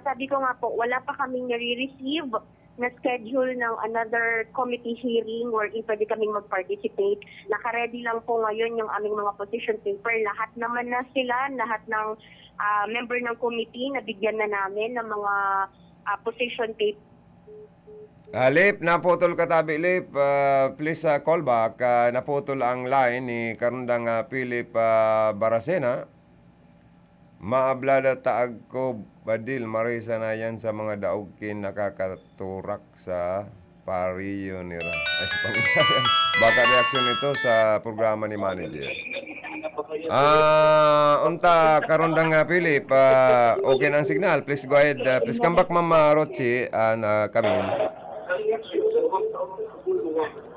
sabi ko nga po, wala pa kaming nare-receive na schedule ng another committee hearing wherein pwede kaming mag-participate. Naka-ready lang po ngayon yung aming mga position paper. Lahat naman na sila, lahat ng member ng committee, nabigyan na namin ng mga position paper. Lip, naputol ka tabi, Lip. Please call back. Naputol ang line ni Karundang Philip Baracena. Maablada taag ko, Badil, marisa na yan sa mga daugkin nakakaturak sa pariyo nila. Ay, pangyayan. Baka reaksyon ito sa programa ni manager. Unta Karundang Philip, okay na ang signal. Please go ahead. Please come back, Ma'am Rochi, kami.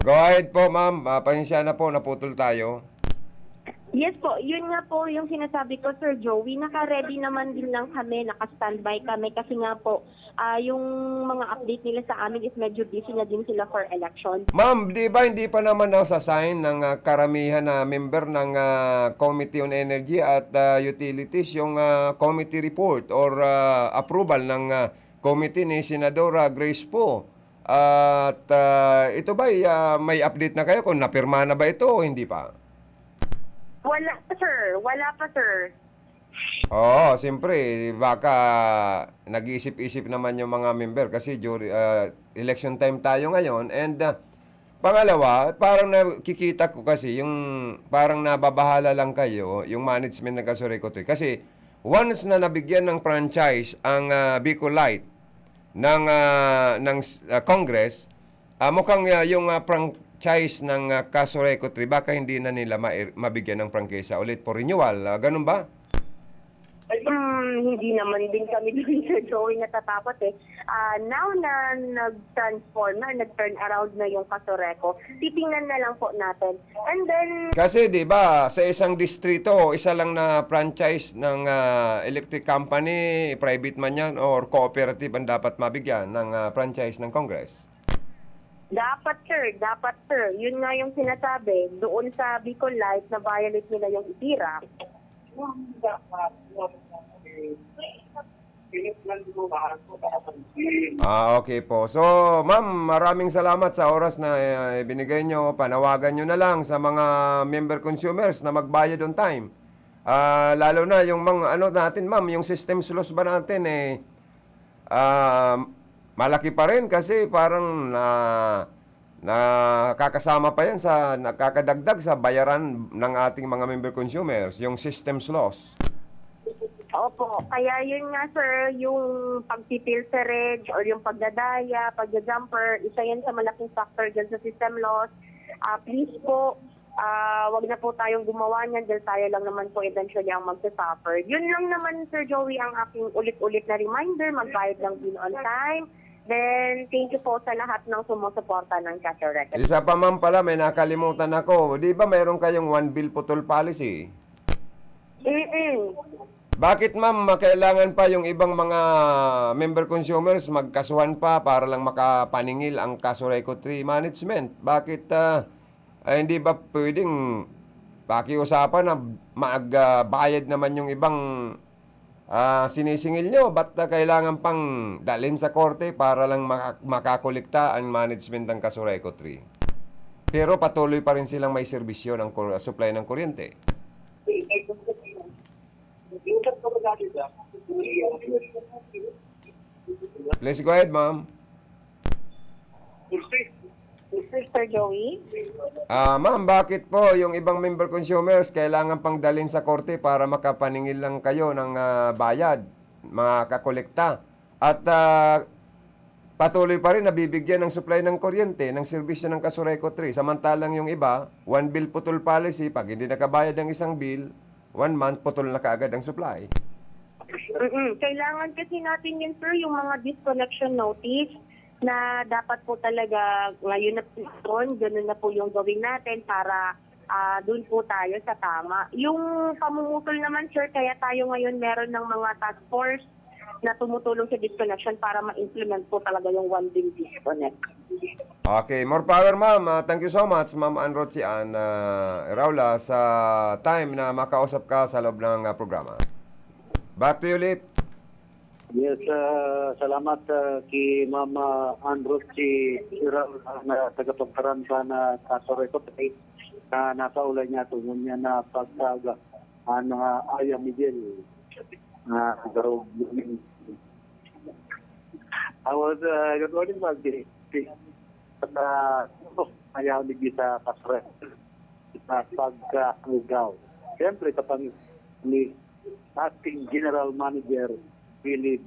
Go ahead po, ma'am. Pasensya na po, naputol tayo. Yes po, yun nga po yung sinasabi ko, Sir Joey. Naka-ready naman din lang kami, naka-standby kami kasi nga po, yung mga update nila sa amin is medyo busy na din sila for election. Ma'am, di ba hindi pa naman nasasign ng karamihan na member ng Committee on Energy at Utilities yung committee report or approval ng committee ni Senadora Grace po? At ito ba may update na kayo kung napirma na ba ito o hindi pa? Wala pa, sir. Wala pa, sir. Oo, siyempre, baka nag-iisip-isip naman yung mga member kasi election time tayo ngayon. And pangalawa, parang nakikita ko kasi yung parang nababahala lang kayo, yung management ng Casurecon 3. Kasi once na nabigyan ng franchise ang Bicolite ng Congress, mukhang yung franchise ng Casurecon 3, baka hindi na nila mabigyan ng prangkisa ulit for renewal. Ganun ba? hindi naman din kami doon sa Joey natatakot eh. Now na nag-transform na, nag-turn around na yung Casoreco, titingnan na lang po natin. And then, Kasi 'di ba, sa isang distrito, isa lang na franchise ng electric company, private man 'yan or cooperative ang dapat mabigyan ng franchise ng Congress. dapat sir. Yun nga yung sinasabi. Doon sa Bicol Light na violate nila yung ITIRA. Okay po. So, ma'am, maraming salamat sa oras na binigay nyo. Panawagan nyo na lang sa mga member consumers na magbayad on time. Lalo na yung mga ano natin, ma'am, yung systems loss ba natin malaki pa rin kasi parang nakakasama pa yan sa nakakadagdag sa bayaran ng ating mga member consumers, yung systems loss. Opo, kaya yun nga sir, yung pagpipilterage or yung pagdadaya, pagda-jumper, isa yan sa malaking factor dyan sa system loss. Please po, wag na po tayong gumawa niyan dahil tayo lang naman po eventually ang magsasuffer. Yun lang naman Sir Joey ang aking ulit-ulit na reminder, magbayad ng bill on time. Then, thank you po sa lahat ng sumusuporta ng Casoreco. Isa pa ma'am pala, may nakalimutan ako. Di ba mayroon kayong one bill putol policy? Bakit ma'am, kailangan pa yung ibang mga member consumers magkasuhan pa para lang makapaningil ang Casoreco 3 management? Bakit hindi ba pwedeng pakiusapan na magbayad naman yung ibang sinisingil nyo? Ba't kailangan pang dalhin sa korte para lang makakolekta ang management ng Casoreco 3? Pero patuloy pa rin silang may serbisyo ng supply ng kuryente. Let's go ahead, ma'am. Sir Joey? Ma'am, bakit po yung ibang member consumers kailangan pang dalhin sa korte para makapaningil lang kayo ng bayad, mga kakolekta? At patuloy pa rin nabibigyan ng supply ng kuryente, ng serbisyo ng Casoreco 3. Samantalang yung iba, one bill putol policy, pag hindi nakabayad ng isang bill, 1 month putol na kaagad ang supply. Kailangan kasi natin yun, sir, yung mga disconnection notice na dapat po talaga ngayon na po, ganun na po yung gawin natin para doon po tayo sa tama. Yung pamumutol naman, sir, kaya tayo ngayon meron ng mga task force na tumutulong sa disconnection para ma-implement po talaga yung one bill disconnect. Okay, more power ma'am. Thank you so much, Ma'am Ann Rochi Ann Raula, sa time na makausap ka sa loob ng programa. Back to you, Lip. Yes, salamat kay Mama Andros si Raul na tagapagkaranta na Casoreco na nasa ulay niya tungon niya na pagsaga ang Aya Miguel garo. I was good morning Magdi. Ayaw ni sa Casoreco na pagkaugaw. Siyempre kapag ni acting General Manager Philip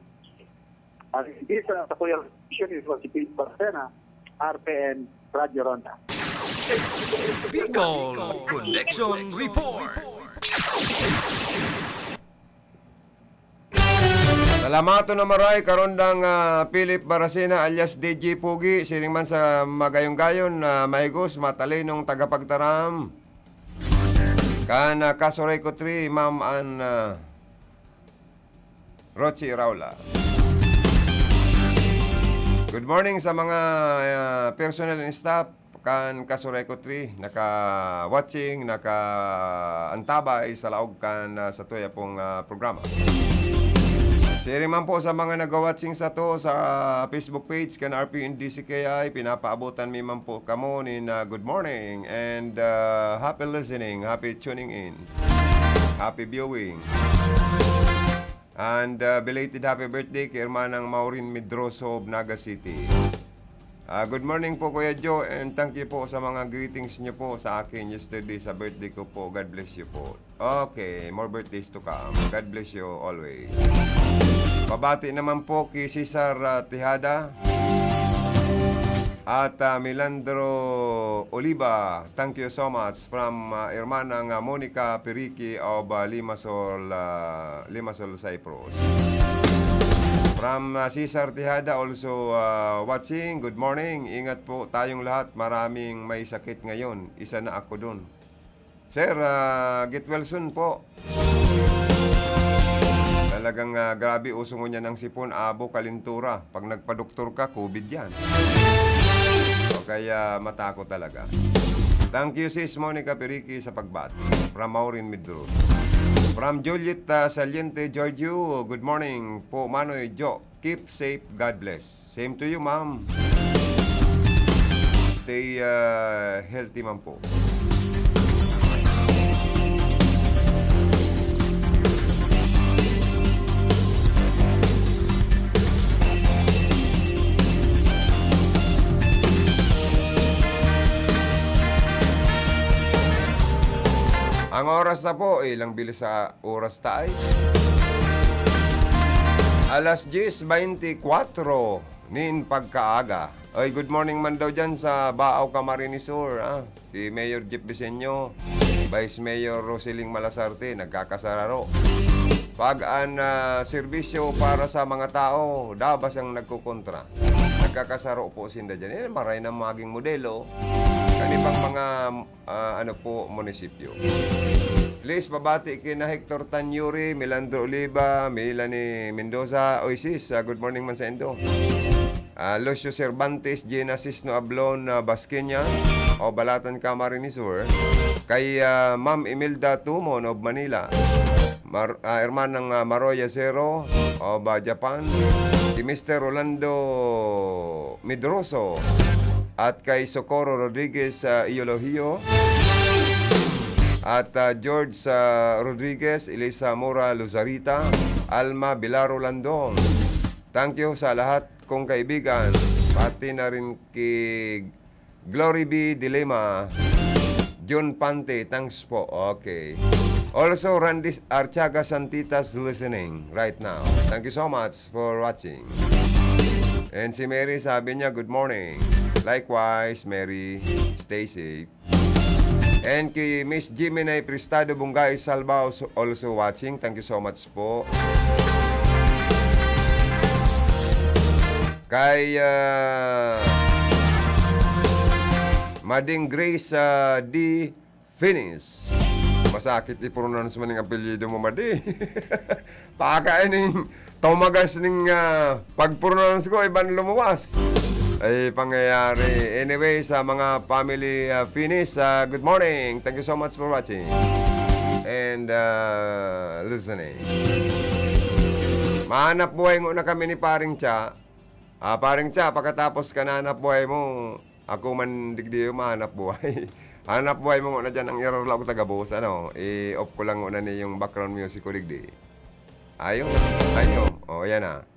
isa sa Kuya Mission is si Philip Barcena, RPN Radio Ronda. Bicol Connection Report. Salamato na maray karondang Philip Barcena alias DJ Pugi, siring man sa magayong-gayon na maigos, matalinong tagapagtaram. Kana Casoreco 3, Ma'am Ann Rochi Raula. Good morning sa mga personnel and staff kan Casoreco 3, naka-watching, naka-antabay sa laog kan sa tuya pong programa. Siri man po sa mga nag-watching sa to sa Facebook page kan RPNDCKI, pinapaabutan mi man po kamo nin good morning and happy listening, happy tuning in, happy viewing. And belated happy birthday kay Hermanang Maureen Medroso of Naga City. Good morning po Kuya Joe and thank you po sa mga greetings niyo po sa akin yesterday sa birthday ko po. God bless you po. Okay, more birthdays to come. God bless you always. Pabati naman po kay Cesar Tejada. At Milandro Oliva, thank you so much. From Hermanang Monica Periki of Limasol, Cyprus. From Cesar Tejada also watching. Good morning. Ingat po tayong lahat. Maraming may sakit ngayon. Isa na ako dun. Sir, get well soon po. Talagang grabe uso mo niya ng sipon, abo, kalintura. Pag nagpa-doktor ka, COVID yan. O kaya matakot talaga. Thank you sis Monica Periki sa pagbat. From Maureen Midro. From Juliet Saliente, Giorgio. Good morning po, Manoy Jo. Keep safe, God bless. Same to you, ma'am. Stay healthy, ma'am po. Ang oras na po, ilang bilis sa oras tayo. Alas 10:24 nin pagkaaga. Ay, good morning man daw dyan sa Baaw Camarines Sur. Si Mayor Jeff Vicenyo, Vice Mayor Roseling Malasarte, nagkakasararo. Pag ang serbisyo para sa mga tao, dabas ang nagkukontra. Nagkakasaro po sinda dyan. Maray na maging modelo. Kanibang mga munisipyo. Liz, babati kina Hector Tanyuri, Milandro Oliva, Melanie Mendoza, Oisis, good morning man sa Indo. Lucio Cervantes, Gina Cisno Ablon, Basqueña, o Balatan Camarines Sur. Kay Ma'am Imelda Tumon of Manila. Hermanang Maroya Zero of Japan. Si Mr. Rolando Midroso. At kay Socorro Rodriguez Iologio. At George Rodriguez, Elisa Mora Luzarita, Alma Bilaro Landon. Thank you sa lahat kong kaibigan. Pati na rin kay Glory B. Dilema, John Pante, thanks po. Okay. Also, Randy Archaga Santitas listening right now. Thank you so much for watching. And si Mary sabi niya, good morning. Likewise, Mary, stay safe. And kay Miss Jimenay Pristado Bungay Salva also watching. Thank you so much po. Kay Mading Grace D. Finis. Masakit i-pronounce mo ng apelyido mo, Madi. Pakain ng tumagas ng pag-pronounce ko, ibang lumuwas. Ay pangyayari. Anyway, sa mga family Finis, good morning. Thank you so much for watching and listening. Mahanap buhay mo na kami ni Paring Cha. Paring Cha, pagkatapos ka na hanap buhay mo, ako man digdiyo mahanap buhay. Hanap buhay mo na dyan ang irarala ko taga-boss. I-off ko lang na yung background music ko digdi. Ayun. O, yan na.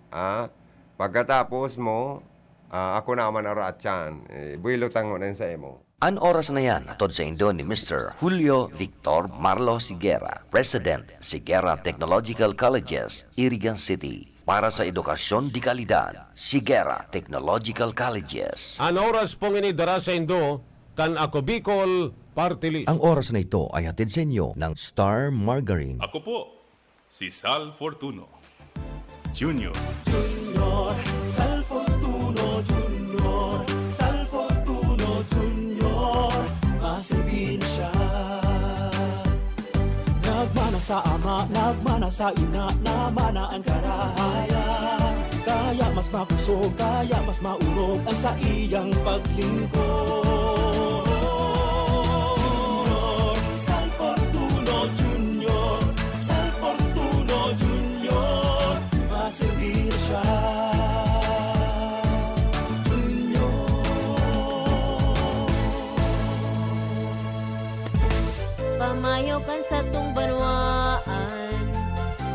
Pagkatapos mo, ako naman araat yan. Builotang mo na sa emo. An oras na yan, atod sa Indo ni Mr. Julio Victor Marlo Sigera, President, Sigera Technological Colleges, Irigan City. Para sa edukasyon di kalidad, Sigera Technological Colleges. An oras pong inidara sa Indo, kan ako Bicol Party List. Ang oras na ito ay hatid sa inyo ng Star Margarine. Ako po, si Sal Fortuno Jr. Sal Fortuno Jr. Sal Fortuno Jr. Masilbi na siya. Nagmana sa ama, nagmana sa ina, namana ang karahayan. Kaya mas makusog, kaya mas maurog ang sa iyang paglingkod. Sal Fortuno Jr. Sal Fortuno Jr. Masilbi na siya. Pamayaw kan sa tung banwaan,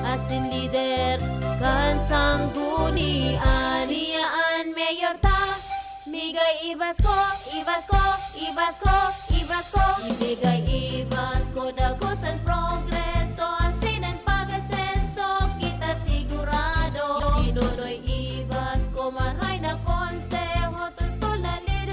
asin lider kan sanggunian. Siyaan mayor ta, migay ibas ko, ibas ko, ibas ko, ibas ko. Ibigay ibas ko, dagosan progreso, asin ang pag-asenso, kita sigurado. Inunoy ibas ko, maray na konseho, tutol na lider.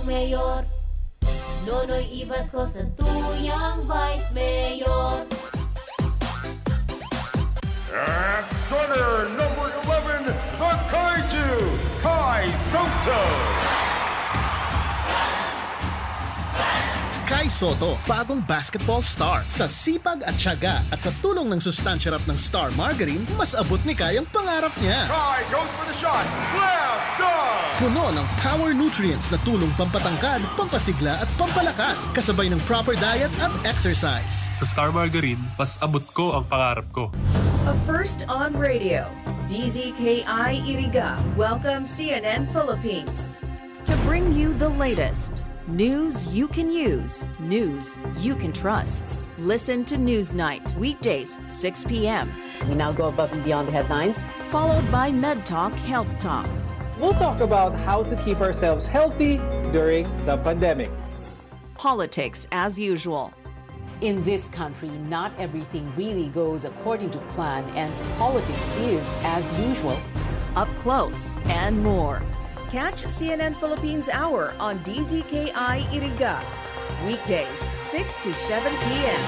mayor. Nonoy Ibasco sa tuyang vice mayor. At center, number 11, the Kaiju, Kai Soto. Kai Soto, bagong basketball star. Sa sipag at tiyaga at sa tulong ng sustansya rap ng Star Margarine, mas abot ni Kai ang pangarap niya. Kai goes for the shot. Slam dunk. Puno ng power nutrients na tulong pampatangkad, pampasigla at pampalakas, kasabay ng proper diet at exercise. Sa Star Margarine, mas abot ko ang pangarap ko. A first on radio, DZKI Iriga welcomes CNN Philippines to bring you the latest. News you can use, news you can trust. Listen to Newsnight, weekdays, 6 p.m. We now go above and beyond the headlines. Followed by Med Talk, Health Talk. We'll talk about how to keep ourselves healthy during the pandemic. Politics as usual. In this country, not everything really goes according to plan, and politics is as usual. Up close and more. Catch CNN Philippines Hour on DZKI Iriga. Weekdays, 6 to 7 p.m.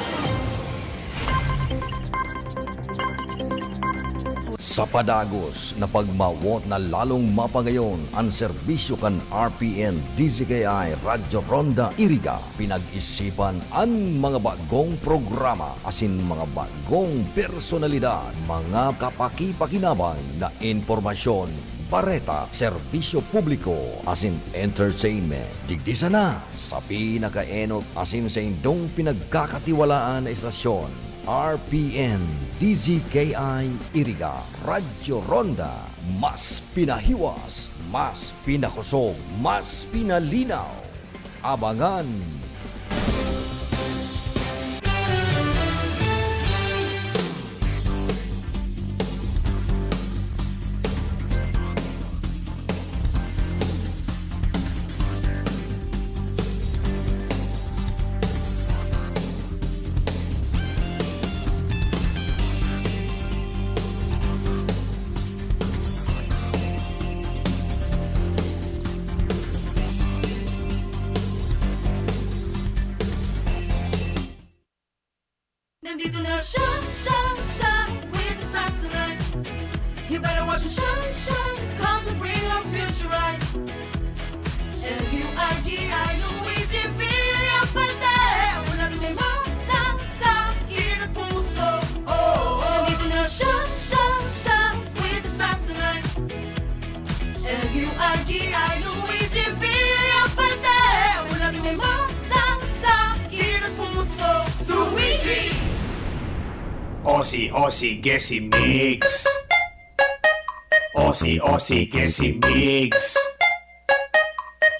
Sa padagos na pagmawot na lalong mapangayon ang serbisyo kan RPN DZKI Radyo Ronda Iriga. Pinag-isipan ang mga bagong programa asin mga bagong personalidad, mga kapaki-pakinabang na impormasyon, bareta, serbisyo publiko, asin entertainment. Digdisa na sa pinakaenot asin sa indong pinagkakatiwalaan na istasyon, RPN DZKI Iriga Radyo Ronda. Mas pinahiwas, mas pinakusog, mas pinalinaw. Abangan! Nandito na siya, with the stars tonight. You better watch him shine, cause we bring our future right. L-U-I-G-I, Luigi Villafarte. Wala din may matang sa gilid at puso. Nandito na siya, with the stars tonight. L-U-I-G-I, Luigi Villafarte. Wala din may matang sa gilid at puso. Luigi! Aussie, Gessi Mix. Aussie, Gessi Mix.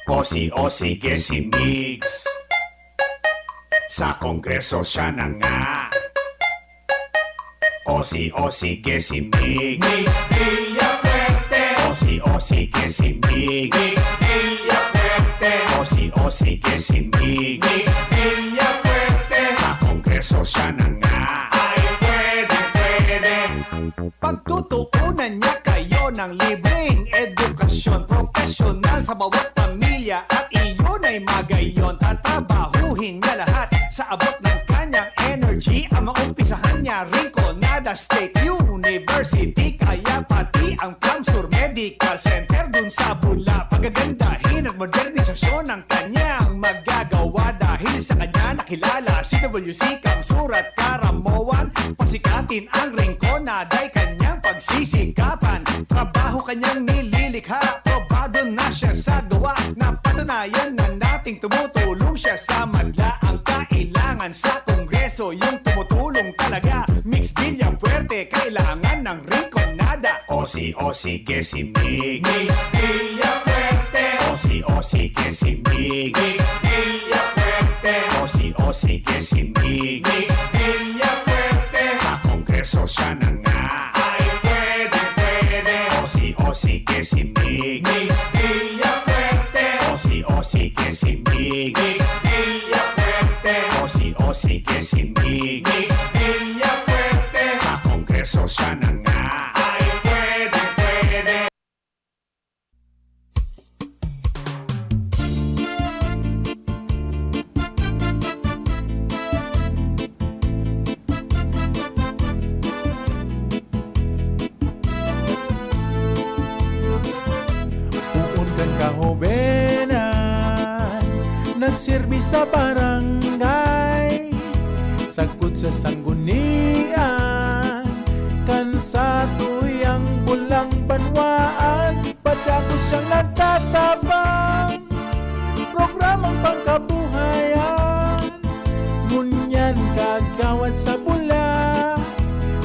Aussie, Gessi Mix. Sa Kongreso siya na nga. Aussie, Gessi Mix. Mix Villafuerte. Aussie, Gessi Mix. Mix Villafuerte. Aussie, Gessi Mix. Mix Villafuerte. Sa Kongreso siya na nga. Pagtutuunan niya kayo ng libreng edukasyon profesional sa bawat pamilya at iyon ay magayon. Tatabahuhin niya lahat sa abot ng kanyang energy. Ang maumpisahan niya Rinconada State University, kaya pati ang Camsur Medical Center dun sa Bula. Pagagandahin at modernisasyon ng kanyang magagawa dahil sa kanya nakilala si WC Camsur at Karamoan. Pasikatin ang Rinconada ay kanyang pagsisikapan. Trabaho kanyang nililikha, probado na siya sa gawa. Napatunayan na nating tumutulong siya sa madla. Ang kailangan sa Kongreso yung tumutulong talaga. Mix Villafuerte, kailangan ng Rinconada. Aussie, Gessi Mix. Mix Villafuerte. Aussie, Gessi Mix. Mix Villafuerte. Aussie, Gessi Mix. Mix Villafuerte. Sa Kongreso siya na nga. Ay pwede. Aussie, Gessi Mix. Mix Villafuerte. Aussie, Gessi Mix. Mix Villafuerte. Aussie, Gessi Mix. Mix Villafuerte. Sa Kongreso siya na nga. Ay pwede. Dagan kahobenan nagserbi sa barangay, sagpud sa sanggunian, kan sa tuyang bulang banwaan, padako siyang nagtatabang, programang pangkabuhayan, ngunyan kagawad sa bula,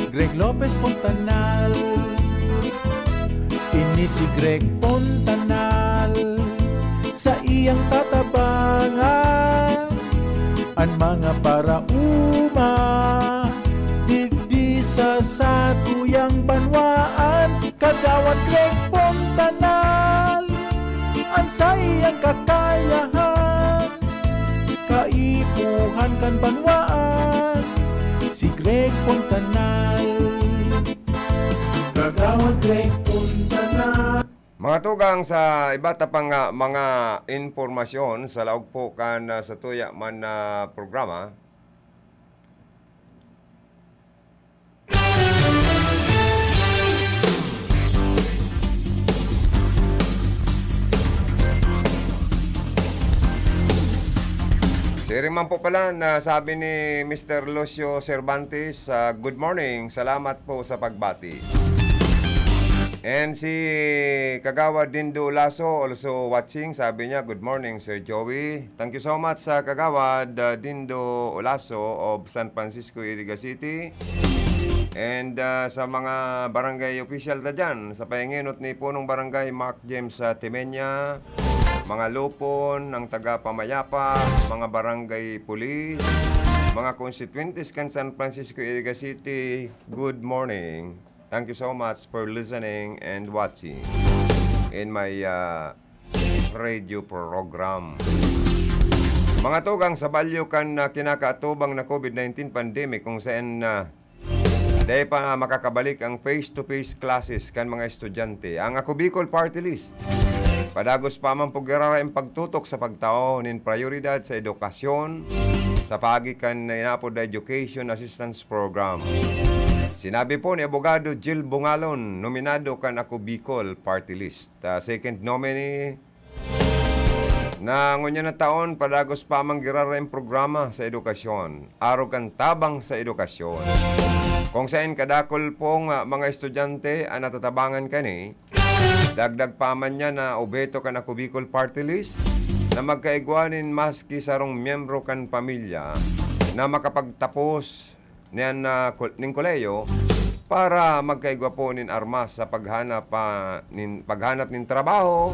Greg Lopez Pontanal. Ini si Greg Pontanal, sa iyang tatabangan, ang mga parauma, digdi sa tuyang banwaan, kagawad Greg Pontanal, ang sa iyang kakayahan, kaipuhan kan banwaan, si Greg Pontanal, kagawad Greg Pontanal. Mga tugang sa iba't pang mga informasyon sa laog po kan sa tuya man na programa. Siring man po pala na sabi ni Mr. Lucio Cervantes, good morning, salamat po sa pagbati. And si Kagawad Dindo Lasso also watching. Sabi niya, good morning Sir Joey. Thank you so much sa Kagawad Dindo Lasso of San Francisco, Iriga City. And sa mga barangay official na dyan, sa pahinginot ni Punong Barangay Mark James Timenya, mga lupon ng taga Pamayapa, mga barangay police, mga constituentes kan San Francisco, Iriga City, good morning. Thank you so much for listening and watching in my radio program. Mga tugang sa balyo kan kinakaatubang na COVID-19 pandemic kung saan dahil pa makakabalik ang face-to-face classes kan mga estudyante. Ang Ako Bicol Party List, padagos pa man paggarara ang pagtutok sa pagtao nin prioridad sa edukasyon sa pagikan na inapod na Education Assistance Program. Sinabi po ni Abogado Jill Bungalon, nominado kan Ako Bicol Party List. Second nominee na ngunya na taon, padagos pa mang girara ang programa sa edukasyon. Araw kan tabang sa edukasyon. Kung saan kadakol pong mga estudyante ang natatabangan kani, dagdag pa man niya na obeto kan Ako Bicol Party List na magkaigwanin maski sarong miyembro kan pamilya na makapagtapos ning koleyo para magkaigwa po nin armas sa paghanap nin trabaho,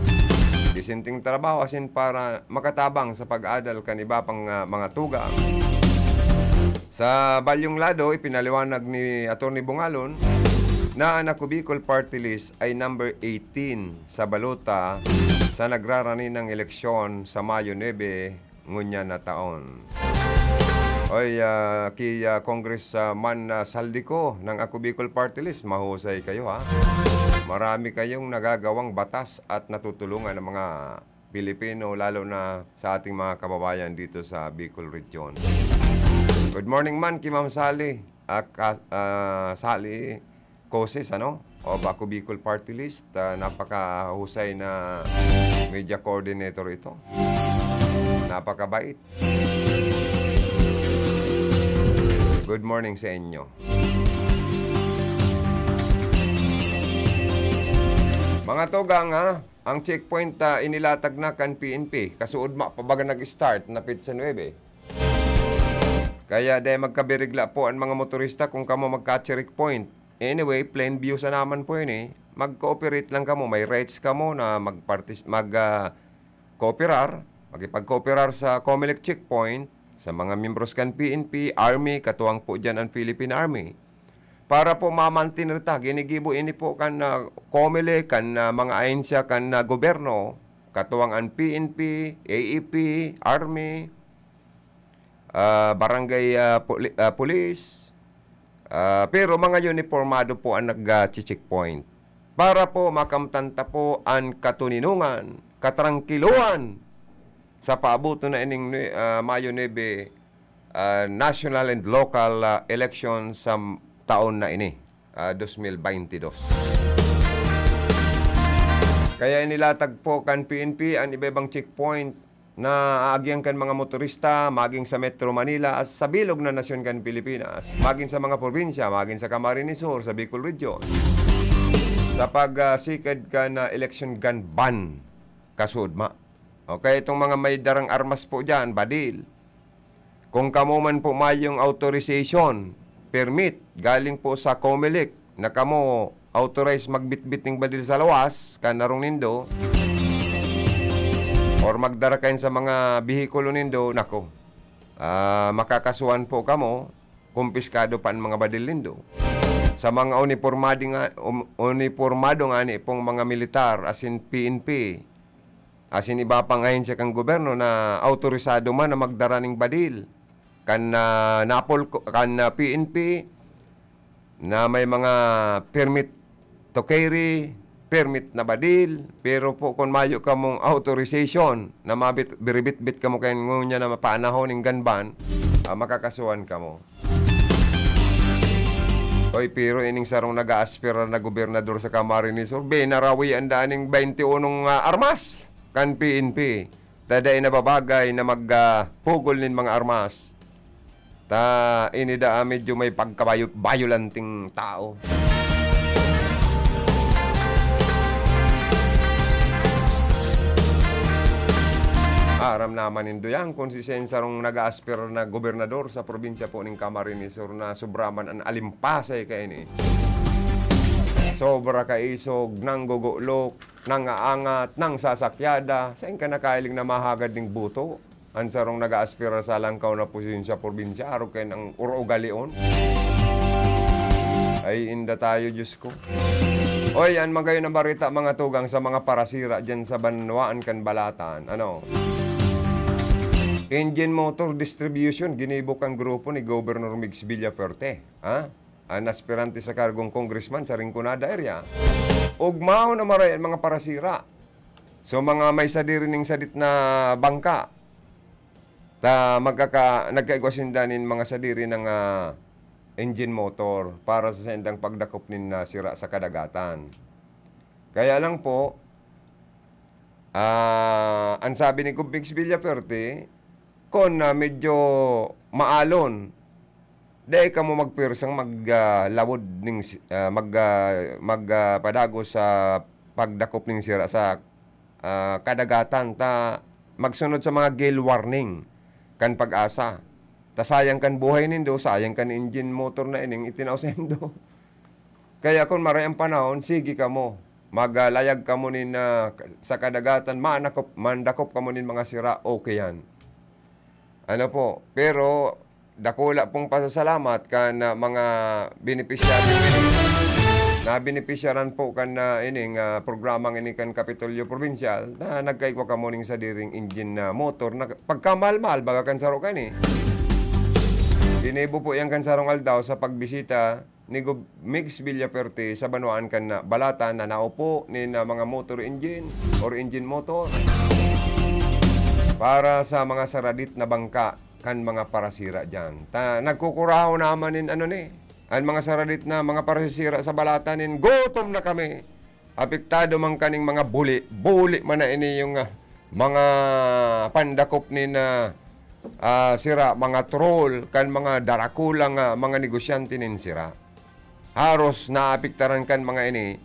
disenting trabaho asin para makatabang sa pag-adal kan iba pang mga tuga. Sa balyong lado, ipinaliwanag ni Atty. Bungalon na ang Ako Bicol Party List ay number 18 sa balota sa nagrarani ng eleksyon sa Mayo 9 ngunya na taon. Oy, kay Congressman Saldico ng Ako Bicol Party List, mahusay kayo ha. Marami kayong nagagawang batas at natutulungan ng mga Pilipino, lalo na sa ating mga kababayan dito sa Bicol Region. Good morning man kay Ma'am Sally. Sally Coses, ano? O Ako Bicol Party List. Napakahusay na media coordinator ito. Napakabait. Good morning sa inyo. Mga tugang ha, ang checkpoint inilatag na kan PNP. Kasuod pabaga nag-start na pitsa 9. Kaya dahil magkabirigla po ang mga motorista kung kamo magka-checkpoint. Anyway, plain view sa naman po yun eh. Mag-cooperate lang kamo. May rights kamo na mag-cooperar. Magipag-cooperar sa COMELEC checkpoint. Sa mga membros kan PNP, Army, katuwang po dyan ang Philippine Army. Para po mamantin rita, ginigibo ini po kan COMELEC, kan mga ahensya, kan gobyerno, katuwang ang PNP, AEP, Army, barangay police, pero mga uniformado po ang nag-checkpoint. Para po makamtanta po ang katuninungan, katrangkiluan, sa paabuto na ining Mayo 9 national and local election sa taon na ini, 2022. Kaya inilatag po kan PNP ang iba-ibang checkpoint na aagyan kan mga motorista, maging sa Metro Manila at sa bilog na nasyon kan Pilipinas, maging sa mga probinsya, maging sa Camarines Sur, sa Bicol Region. Sa pagsikad ka na election gun ban, kasudma. Okay, itong mga may darang armas po dyan, badil. Kung kamo man po mayong authorization, permit, galing po sa COMELEC, na kamo authorize magbitbit ng badil sa lawas, kanarong nindo, or magdara kayo sa mga bihikulo nindo, nako, makakasuhan po kamo, kumpiskado pa ang mga badil nindo. Sa mga uniformado nga ni pong mga militar, as in PNP, as in iba pang ahensya kang gobyerno na autorisado man na magdara ng badil, kan PNP, na may mga permit to carry, permit na badil, pero po kung mayo ka mong authorization na biribit-bit ka mo kayo ngunya na mapanahon ng ganban, makakasuhan ka mo. Oy, pero ining sarong nag-aaspira na gobernador sa Camarines Sur, narawi ang daning 21 armas kan PNP. Taday na babagay na magpugol nin mga armas. Inida medyo may pagkabayulanting tao. Aram naman nindo yan kung si Sensarong nag-aaspir na gobernador sa probinsya po ng Camarines Sur na sobraman ang alimpasay kayo ni. Sobra kaisog, nang gugulok, nang aangat, nang sasakyada. Saan ka nakailing na mahagad ng buto? Ang sarong nag-aaspira sa langkaw na posisyon sa probinsya, araw kayo ng uro-ugalion. Ay, inda tayo, Diyos ko. Oy, yan magayon na barita mga tugang sa mga parasira dyan sa Banwaan kan Balatan. Ano? Engine Motor Distribution, ginibok ang grupo ni Governor Mix Villafuerte. Ang aspirante sa kargong congressman sa Rinconada area. Ugmao na marayan mga parasira. So mga may sadirining sadit na bangka. Nagkaigwasindanin mga sadiri ng engine motor para sa sendang pagdakop nin na sira sa kadagatan. Kaya lang po, ang sabi ni Mix Villafuerte, kung medyo maalon, dahil ka mo magpirsang maglawod ning magpadago sa pagdakop ning sira sa kadagatan magsunod sa mga gale warning kan pag-asa. Sayang kan buhay nindo, sayang kan engine motor na ining itinawsendo. Kaya kung maray ang panahon, sige ka mo. Maglayag ka mo nin sa kadagatan, mandakop ka mo nin mga sira, okay yan. Ano po, pero dakula pong pasasalamat kan mga beneficiary na beneficiaran po kan ining programang ining kan Kapitolyo Provincial na nagkaigwa ka mo ning sa diring engine na motor na pagkamal-mal baga kan saro kan Inibo po yung kan sarong aldaw sa pagbisita ni Mix Villafuerte sa Banwaan kan na Balatan na naupo ni na mga motor engine or engine motor para sa mga saradit na bangka kan mga parasira dyan. Nagkukuraho naman ang mga saradit na mga parasira sa Balatan gutom na kami. Apektado man kaning mga buli man na ini yung mga pandakop ni na sira, mga troll, kan mga darakulang mga negosyante nin sira. Haros naapiktaran kan mga ini,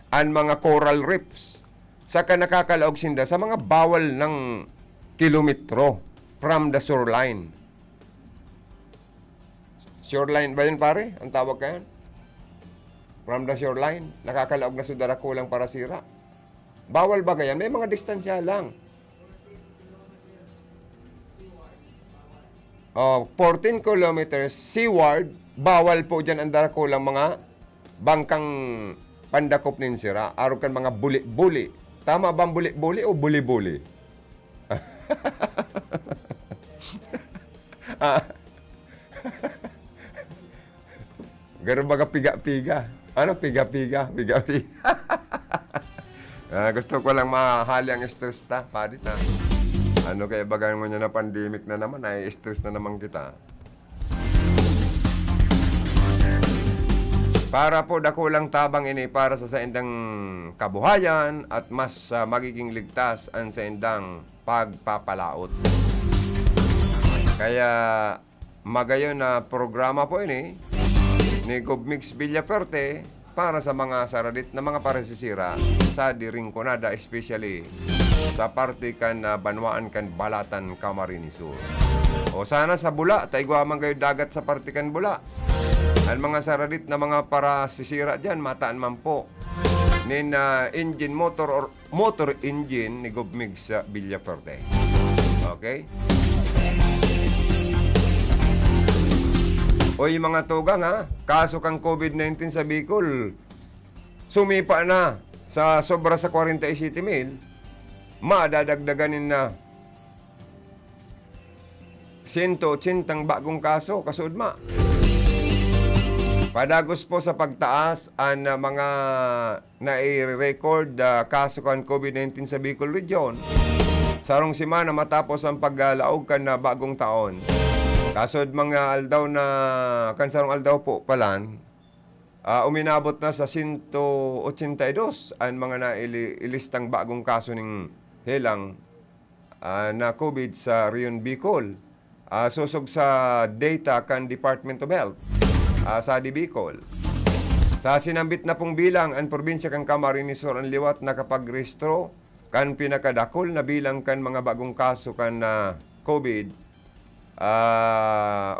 ang mga coral reefs, saka nakakalaog sinda sa mga bawal ng kilometro from the shoreline. Shoreline ba yun pare? Ang tawag kayan? From the shoreline, nakakalaog na sa darakulang para sira. Bawal ba ganyan? May mga distansya lang. 14 kilometers seaward, bawal po dyan ang darakulang mga bangkang pandakop nin sira. Araw kan mga buli-buli. Tama bang buli-buli o buli-buli? Ganun baga piga-piga. Ano piga-piga? Piga-piga. Gusto ko lang mahali ang stress ta. Parit na. Ano kaya baga mo niya na pandemic na naman, ay stress na naman kita. Para po dakulang tabang ini para sa saindang kabuhayan at mas magiging ligtas ang saindang pagpapalaot. Kaya magayon na programa po ini ni Gobmix Villaferte para sa mga saradit na mga paresisira sa Diringconada, especially sa parte kan Banwaan kan Balatan, Camarines Sur. O sana sa Bula, taigwaman kayo dagat sa parte kan Bula. Ang mga saradit na mga parasisira dyan, mataan man po nin engine motor or motor engine ni Gobmix sa Villaferte. Okay? Oy mga tugang ha, kaso kang COVID-19 sa Bicol, sumipa na sa sobra sa 47,000, madadagdaganin na 180 bagong kaso, kasud ma. Padagos po sa pagtaas ang mga nai-record kaso kan COVID-19 sa Bicol Region. Sarong simana matapos ang paggalaog kan na bagong taon. Kasod mga aldaw na, kansarong aldaw po palan, uminabot na sa 182 ang mga nailistang bagong kaso ng helang na COVID sa Rion Bicol. Susog sa data kan Department of Health sa Bicol. Sa sinambit na pong bilang, ang probinsya kan Camarines Sur ang liwat na kapag-restro kan pinakadakol na bilang kan mga bagong kaso kan COVID.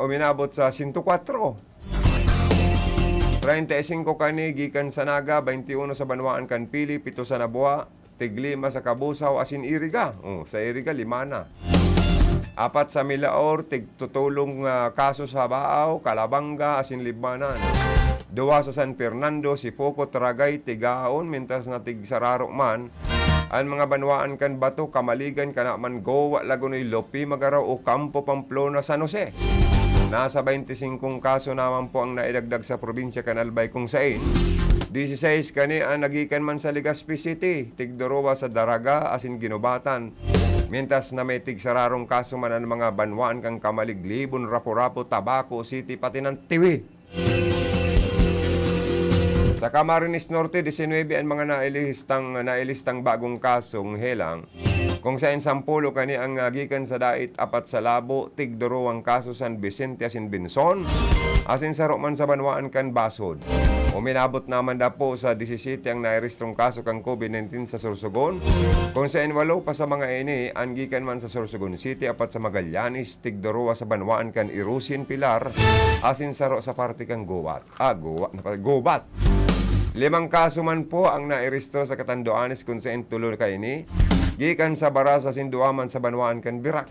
Uminabot sa 104. 35 kani gikan sa Naga, 21 sa Banwaan kan Pili, 7 sa Nabua, 5 sa Kabusaw asin Iriga. Sa Iriga 5 na. 4 sa Milaor, tutulong kaso sa Baaw, Calabanga asin Libmanan. 2 sa San Fernando, Sipoco, Taragay, Tigaon, mintas na Tigsararo man. Ang mga Banwaan kan Bato, Kamaligan, Kanaman, Gowa, Lagunoy, Lopi, Magaraw o Campo, Pamplona, San Jose. Nasa 25 kaso naman po ang naidagdag sa probinsya kan Albay kung sain. 16 kani ang nagikan man sa Legazpi City, Tigdorowa sa Daraga, asin Ginobatan. Mintas na may tigsararong kaso man ang mga Banwaan kang Kamalig, Libon, Rapo-Rapo, Tabaco City, pati ng Tiwi. Sa Camarines Norte, 19 ang mga nailistang bagong kasong helang. Kung saan 10 kani ang gikan sa Dait, 4 sa Labo, Tigdoro ang kaso San Vicente asin Binson, asin sa man sa Banwaan kan Basod. Uminabot naman na po sa 17 ang nairestrong kaso kang COVID-19 sa Sorsogon. Kung saan 8 pa sa mga ini, ang gikan man sa Sorsogon City, 4 sa Magallanes, Tigdoro sa Banwaan kan Irusin Pilar, asin saro sa parte kang Gobat. Gobat. 5 kaso man po ang nairestro sa Catanduanes kung saan tuloy kay ni gikan sa Barasa Sinduaman sa Banwaan kan Birak.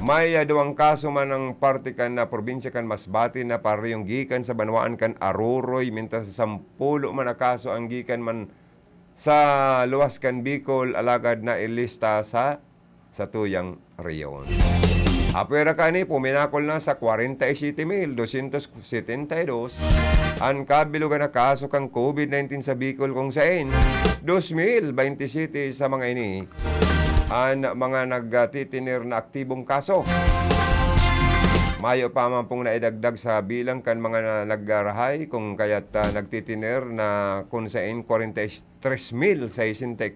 May 2 kaso man ang parte kan na probinsya kan Masbate na parehong gikan sa Banwaan kan Aruroy, mintas sa 10 man na kaso ang gikan man sa luwas kan Bicol, alagad na ilista sa tuyang reyon. Apera kani puminakol na sa 47,272 ang kabilugan na kaso kang COVID-19 sa Bicol kung saan 2,027 sa mga ini ang mga nagtitinir na aktibong kaso. Mayo pa man pong naidagdag sa bilang kan mga naggarahay kung kaya't nagtitinir na kung saan 43,064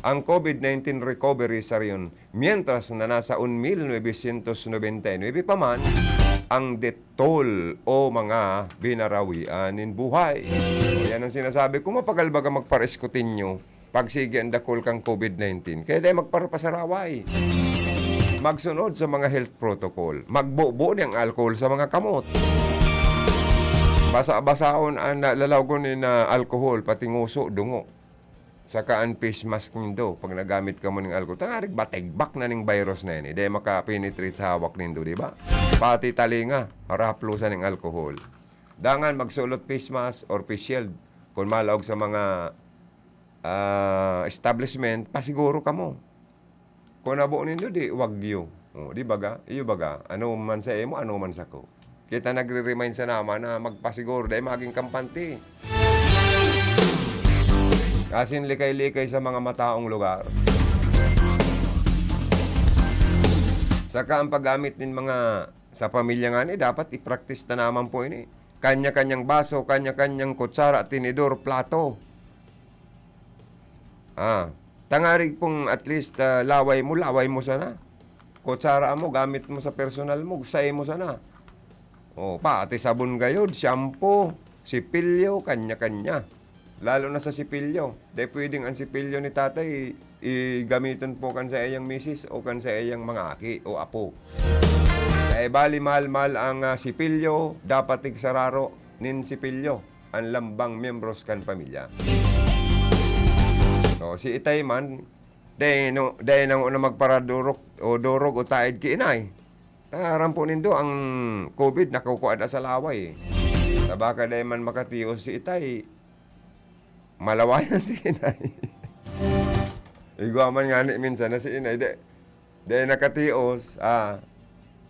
ang COVID-19 recovery sa riyon, mientras na nasa 1,999 pa man ang death toll o mga binarawian in buhay. Yan ang sinasabi ko, mapagal baga magpareskutin nyo pag sige ang dakol kang COVID-19. Kaya dahil magparapasaraway. Magsunod sa mga health protocol. Magbubo niyang alcohol sa mga kamot. Basa-basaon ang lalawgon na alcohol, pati nguso, dungo. Saka ang face mask nindo, pag nagamit ka mo ng alcohol, tangarig ba, tegbak na ng virus na yun. Dahil makapenetrate sa hawak nindo, di ba? Pati talinga, haraplusan ng alcohol. Dangan magsulot face mask or face shield. Kung malawag sa mga establishment, pasiguro ka mo. Kung nabuo nindo, di, wag yu. Di baga? Iyo baga? Ano man sa emo, ano man sa ko. Kita nagre-remind sa naman na magpasiguro dahil maging kampante. Kasin likay-likay sa mga mataong lugar. Saka ang paggamit ng mga sa pamilya nga ni, dapat i-practice na naman po ini. Kanya-kanyang baso, kanya-kanyang kutsara, tinidor, plato. Tangarig pong at least laway mo sana. Kutsara mo, gamit mo sa personal mo, say mo sana. Pati sabon gayod, shampoo, sipilyo, kanya-kanya. Lalo na sa sipilyo. Di pwedeng ang sipilyo ni tatay, igamitan po kan sa iyang misis o kan sa iyang mga aki o apo. Kaya bali mahal-mahal ang sipilyo, dapat igsararo nin sipilyo, ang lambang membros kan pamilya. So, si itay man, dahil nang una magparadurok o durog o taid ki inay. Rampo nindo ang COVID nakukuha na sa laway. Baka dahil man makatios si itay, malawayan si inay. Igwaman nga ni minsan na si inay, dahil nakatios,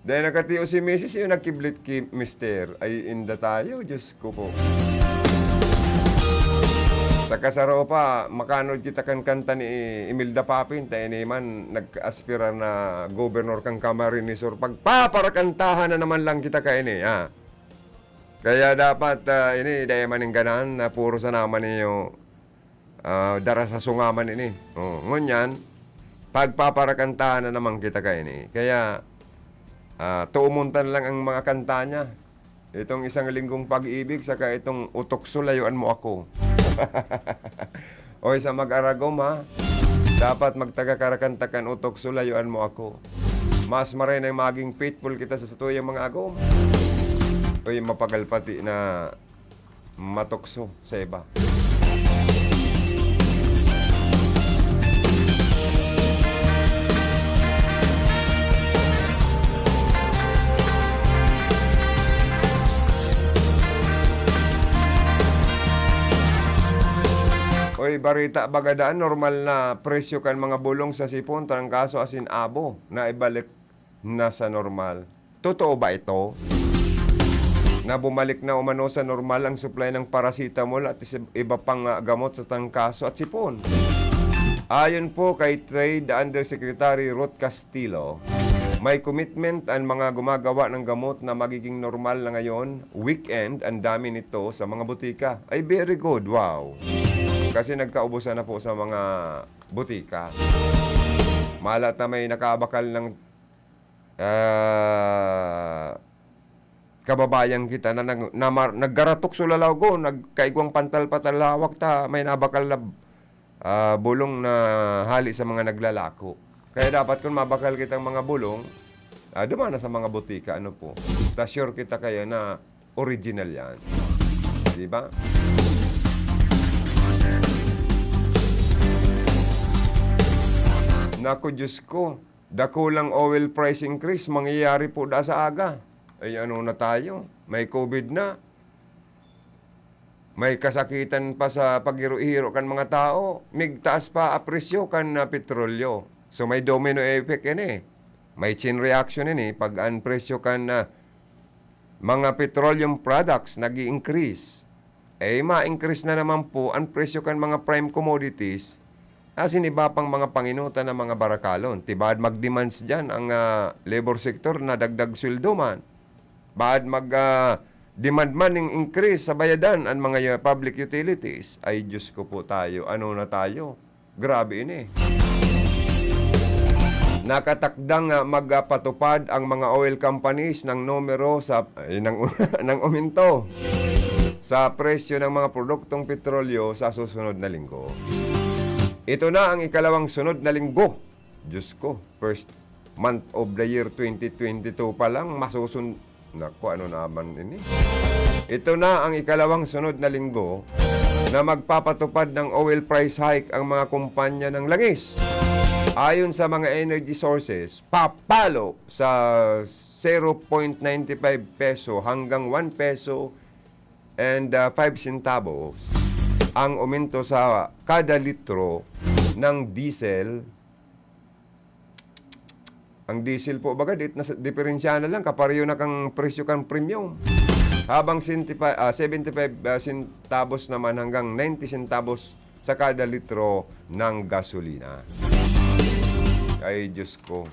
dahil nakatios si Mrs. yung nagkiblit ki Mister, ay inda tayo, Diyos ko po. Sa kasaro pa, makanod kita kan kanta ni Imelda Papin, tayo ni man nag-aspira na governor kang Camarines Sur. Pagpaparakantahan na naman lang kita kaini, ha? Kaya dapat, ini, dahil maning ganahan, na puro sa naman ninyo, dara sa sungaman ini. Ngunyan, pagpaparakantahan na naman kita kaini. Kaya, tuumuntan lang ang mga kanta niya. Itong isang linggong pag-ibig, saka itong utokso, layuan mo ako. O sa mag-aragom ha, dapat magtaga-karakantakan utokso, layuan mo ako. Mas maray na maging faithful kita sa tuyang mga agom. O mapagalpati na matokso sa iba. Oy, barita bagadaan, normal na presyo kan mga bulong sa sipon, ang kaso asin abo na ibalik na sa normal. Totoo ba ito? Na bumalik na umano sa normal ang supply ng paracetamol at iba pang gamot sa tangkaso at sipon. Ayon po kay Trade Undersecretary Ruth Castillo, may commitment ang mga gumagawa ng gamot na magiging normal na ngayon, weekend, ang dami nito sa mga butika. Ay, very good, wow. Kasi nagkaubusan na po sa mga butika. Malat na may nakabakal ng kababayan kita na naggaratok sulalaw go, nagkaigwang pantal-patalawak ta, may nabakal na bulong na hali sa mga naglalako. Kaya dapat kung mabakal kitang mga bulong, dumana sa mga butika, ano po, sure kita kaya na original yan. Diba? Naku, Diyos ko, dakulang oil price increase, mangyayari po da sa aga. Ay ano na tayo? May COVID na. May kasakitan pa sa paghiro-hiro kan mga tao. Migtaas pa apresyo kan na petrolyo. So may domino effect yan eh. May chain reaction yan eh. Pag ang presyo kan na mga petroleum products nag-i-increase, ma-increase na naman po ang presyo kan mga prime commodities. Asin iba pang mga panginutan ng mga barakalon. Tibad mag-demands dyan ang labor sector na dagdag sweldo man. Baad mag-demand man ng increase sa bayadan ang mga public utilities. Ay, Diyos ko po tayo. Ano na tayo? Grabe ini. Nakatakdang magpatupad ang mga oil companies ng numero sa ng uminto sa presyo ng mga produktong petrolyo sa susunod na linggo. Ito na ang ikalawang sunod na linggo. Diyos ko, first month of the year 2022 pa lang, Naku, ano naman ini? Ito na ang ikalawang sunod na linggo na magpapatupad ng oil price hike ang mga kumpanya ng langis. Ayon sa mga energy sources, papalo sa 0.95 peso hanggang 1 peso and 5 centavos ang uminto sa kada litro ng diesel. Ang diesel po baga, diferensya na lang, kapareho na kang presyo kang premium. Habang 75 centavos naman hanggang 90 centavos sa kada litro ng gasolina. Ay, Diyos ko.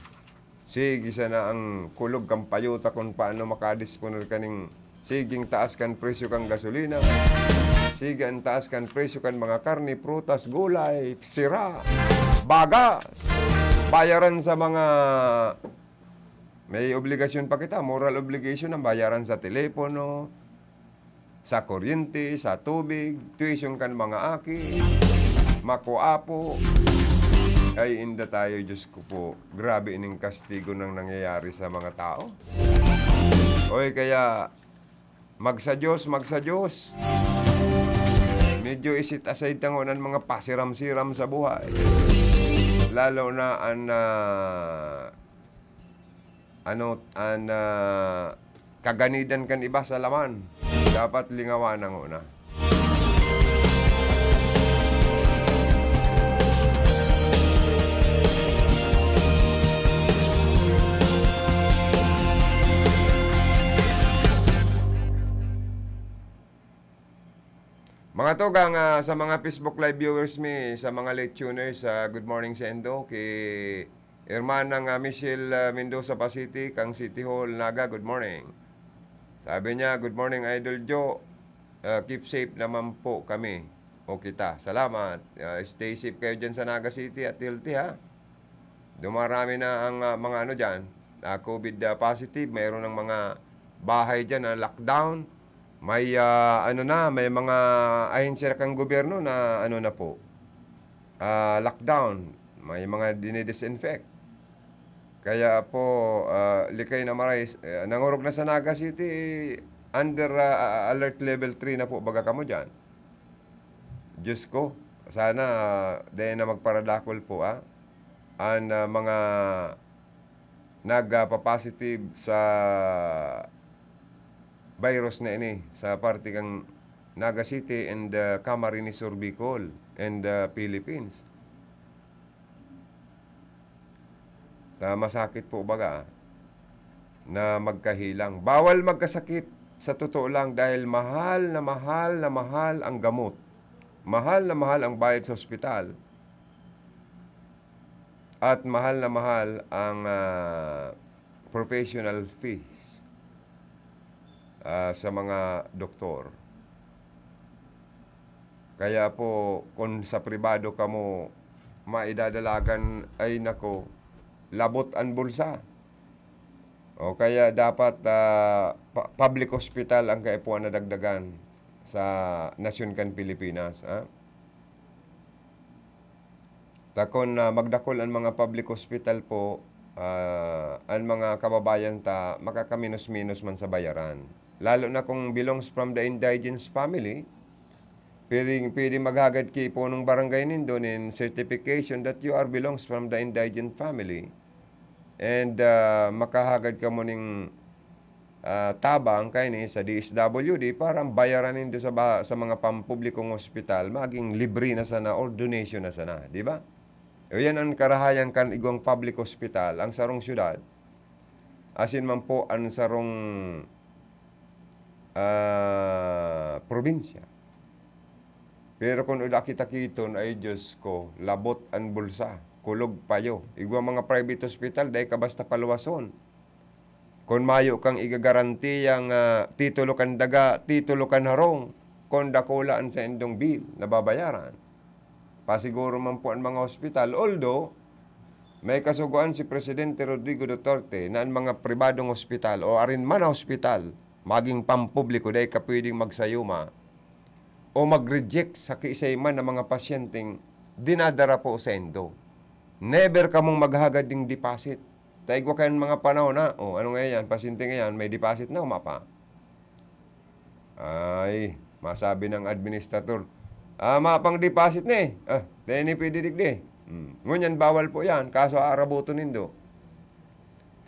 Sige sana ang kulog kang payuta kung paano makadisponer kaning Siging taas kan presyo kang gasolina. Siging taas kan presyo kan mga karni, prutas, gulay, sira, bagas. Bayaran sa mga... May obligasyon pa kita, moral obligation ang bayaran sa telepono, sa kuryente, sa tubig, tuition kan mga aki, makuapo. Ay, inda tayo, Diyos ko po. Grabe ining kastigo nang nangyayari sa mga tao. Oy, kaya magsa Diyos. Medyo isit aside tangonan mga pasiram-siram sa buhay. Lalo na kaganidan kan iba sa laman. Dapat lingawan ang una. Mga tugang, sa mga Facebook Live viewers sa mga late tuners, good morning sa Endo, kay Hermanang Michelle Mendoza Pasiti, kang City Hall, Naga, good morning. Sabi niya, good morning Idol Joe, keep safe naman po kami, o kita. Salamat, stay safe kayo dyan sa Naga City at healthy ha. Dumarami na ang mga dyan, COVID positive, mayroon ng mga bahay dyan na lockdown. May may mga ahensya kang gobyerno na na po. Lockdown, may mga dinidisinfect. Kaya po likay na maray nangurog na sa Naga City under alert level 3 na po baga kamo diyan. Diyos ko, sana dahil na magparadakol po ang mga nagpa-positive sa virus na ini sa parte kang Naga City and Camarines Sur, Bicol and Philippines. Masakit po baga na magkahilang. Bawal magkasakit sa totoo lang dahil mahal ang gamot. Mahal na mahal ang bayad sa ospital. At mahal na mahal ang professional fee sa mga doktor. Kaya po, kung sa pribado ka mo maidadalagan, ay nako, labot ang bulsa. O kaya dapat public hospital ang kaipuan na dagdagan sa nasyon kan Pilipinas. Takon magdakol ang mga public hospital po, ang mga kababayan ta makakaminos-minos man sa bayaran. Lalo na kung belongs from the indigenous family, pwede maghagad ki po ng barangay nindo in certification that you are belongs from the indigenous family. And makahagad ka mo ng tabang kayo ni sa DSWD para bayaran nindo sa mga pampublikong ospital, maging libre na sana or donation na sana, di ba? O yan ang karahayan kan igong public hospital, ang sarong syudad, asin man po ang sarong probinsya. Pero kung ula kita-kiton ay Diyos ko, labot ang bulsa, kulog payo. Igwa mga private hospital, dahil ka basta paluwason. Kung mayo kang igagaranti ang titulo kan daga, titulo kan harong, kung dakulaan sa endong bill na babayaran. Pasiguro man po ang mga hospital. Although, may kasuguan si Presidente Rodrigo Duterte na ang mga pribadong hospital o arin man na hospital, maging pampubliko dahil ka pwedeng magsayuma o mag-reject sa kiisayman ng mga pasyenteng dinadara po sa endo. Never ka mong maghagad ng deposit. Taigwa kayo mga panahon na, ano ngayon, pasyente ngayon, may deposit na umapa. Ay, masabi ng administrator, mapang deposit na dahil ni pididigdi. Ngunyan, bawal po yan, kaso arabuto nindo.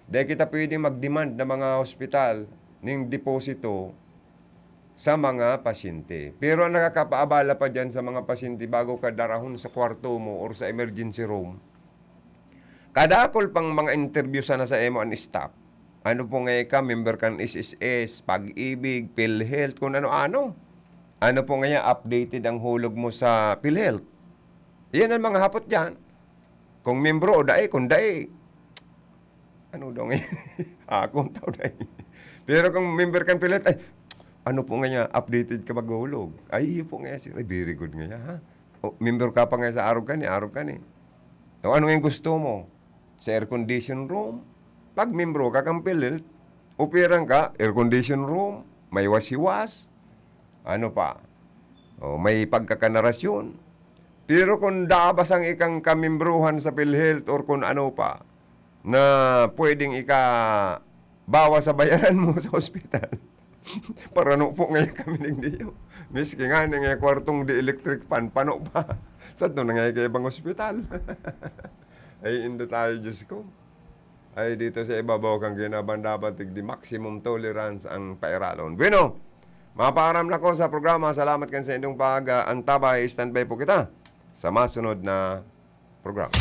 Dahil kita pwedeng mag-demand ng mga hospital ng deposito sa mga pasyente. Pero ang nakakapaabala pa dyan sa mga pasyente bago ka darahon sa kwarto mo or sa emergency room, kadakol pang mga interview sana sa emo and staff. Ano po ngayon ka, member kan SSS, Pag-ibig, PhilHealth, kung ano-ano. Ano po ngayon, updated ang hulog mo sa PhilHealth. Yan ang mga hapot dyan. Kung membro o dae, kung dae, ano daw ngayon? Kung tao dae. Pero kung member kan PhilHealth, ay, ano po nga niya, updated ka maghulog. Ay, iyo po nga sir. Ay, very good nga ha. O, member ka pa nga sa araw ka ni. O, ano yung gusto mo? Sa air condition room. Pag membro ka kang PhilHealth, operang ka, air condition room, may wasiwas, ano pa, o, may pagkakanarasyon. Pero kung dabas ang ikang kamimbruhan sa PhilHealth or kung ano pa, na pwedeng bawa sa bayaran mo sa ospital. Para no po ngayon kami ng diyo. Miski nga nga kwartong di electric fan, pano pa. Sa ito na nga kaya ibang ospital. Ay, hindi tayo, Diyos ko. Ay, dito sa ibabaw kang ginabandaban, tig di maximum tolerance ang pairalon. Bueno, maparam na ko sa programa. Salamat kan sa inyong pag-antabay. Standby po kita sa masunod na programa.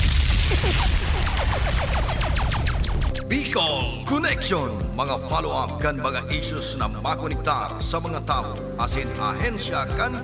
Bicol Connection, mga follow-up kan mga issues na makonektar sa mga tao asin ahensya kan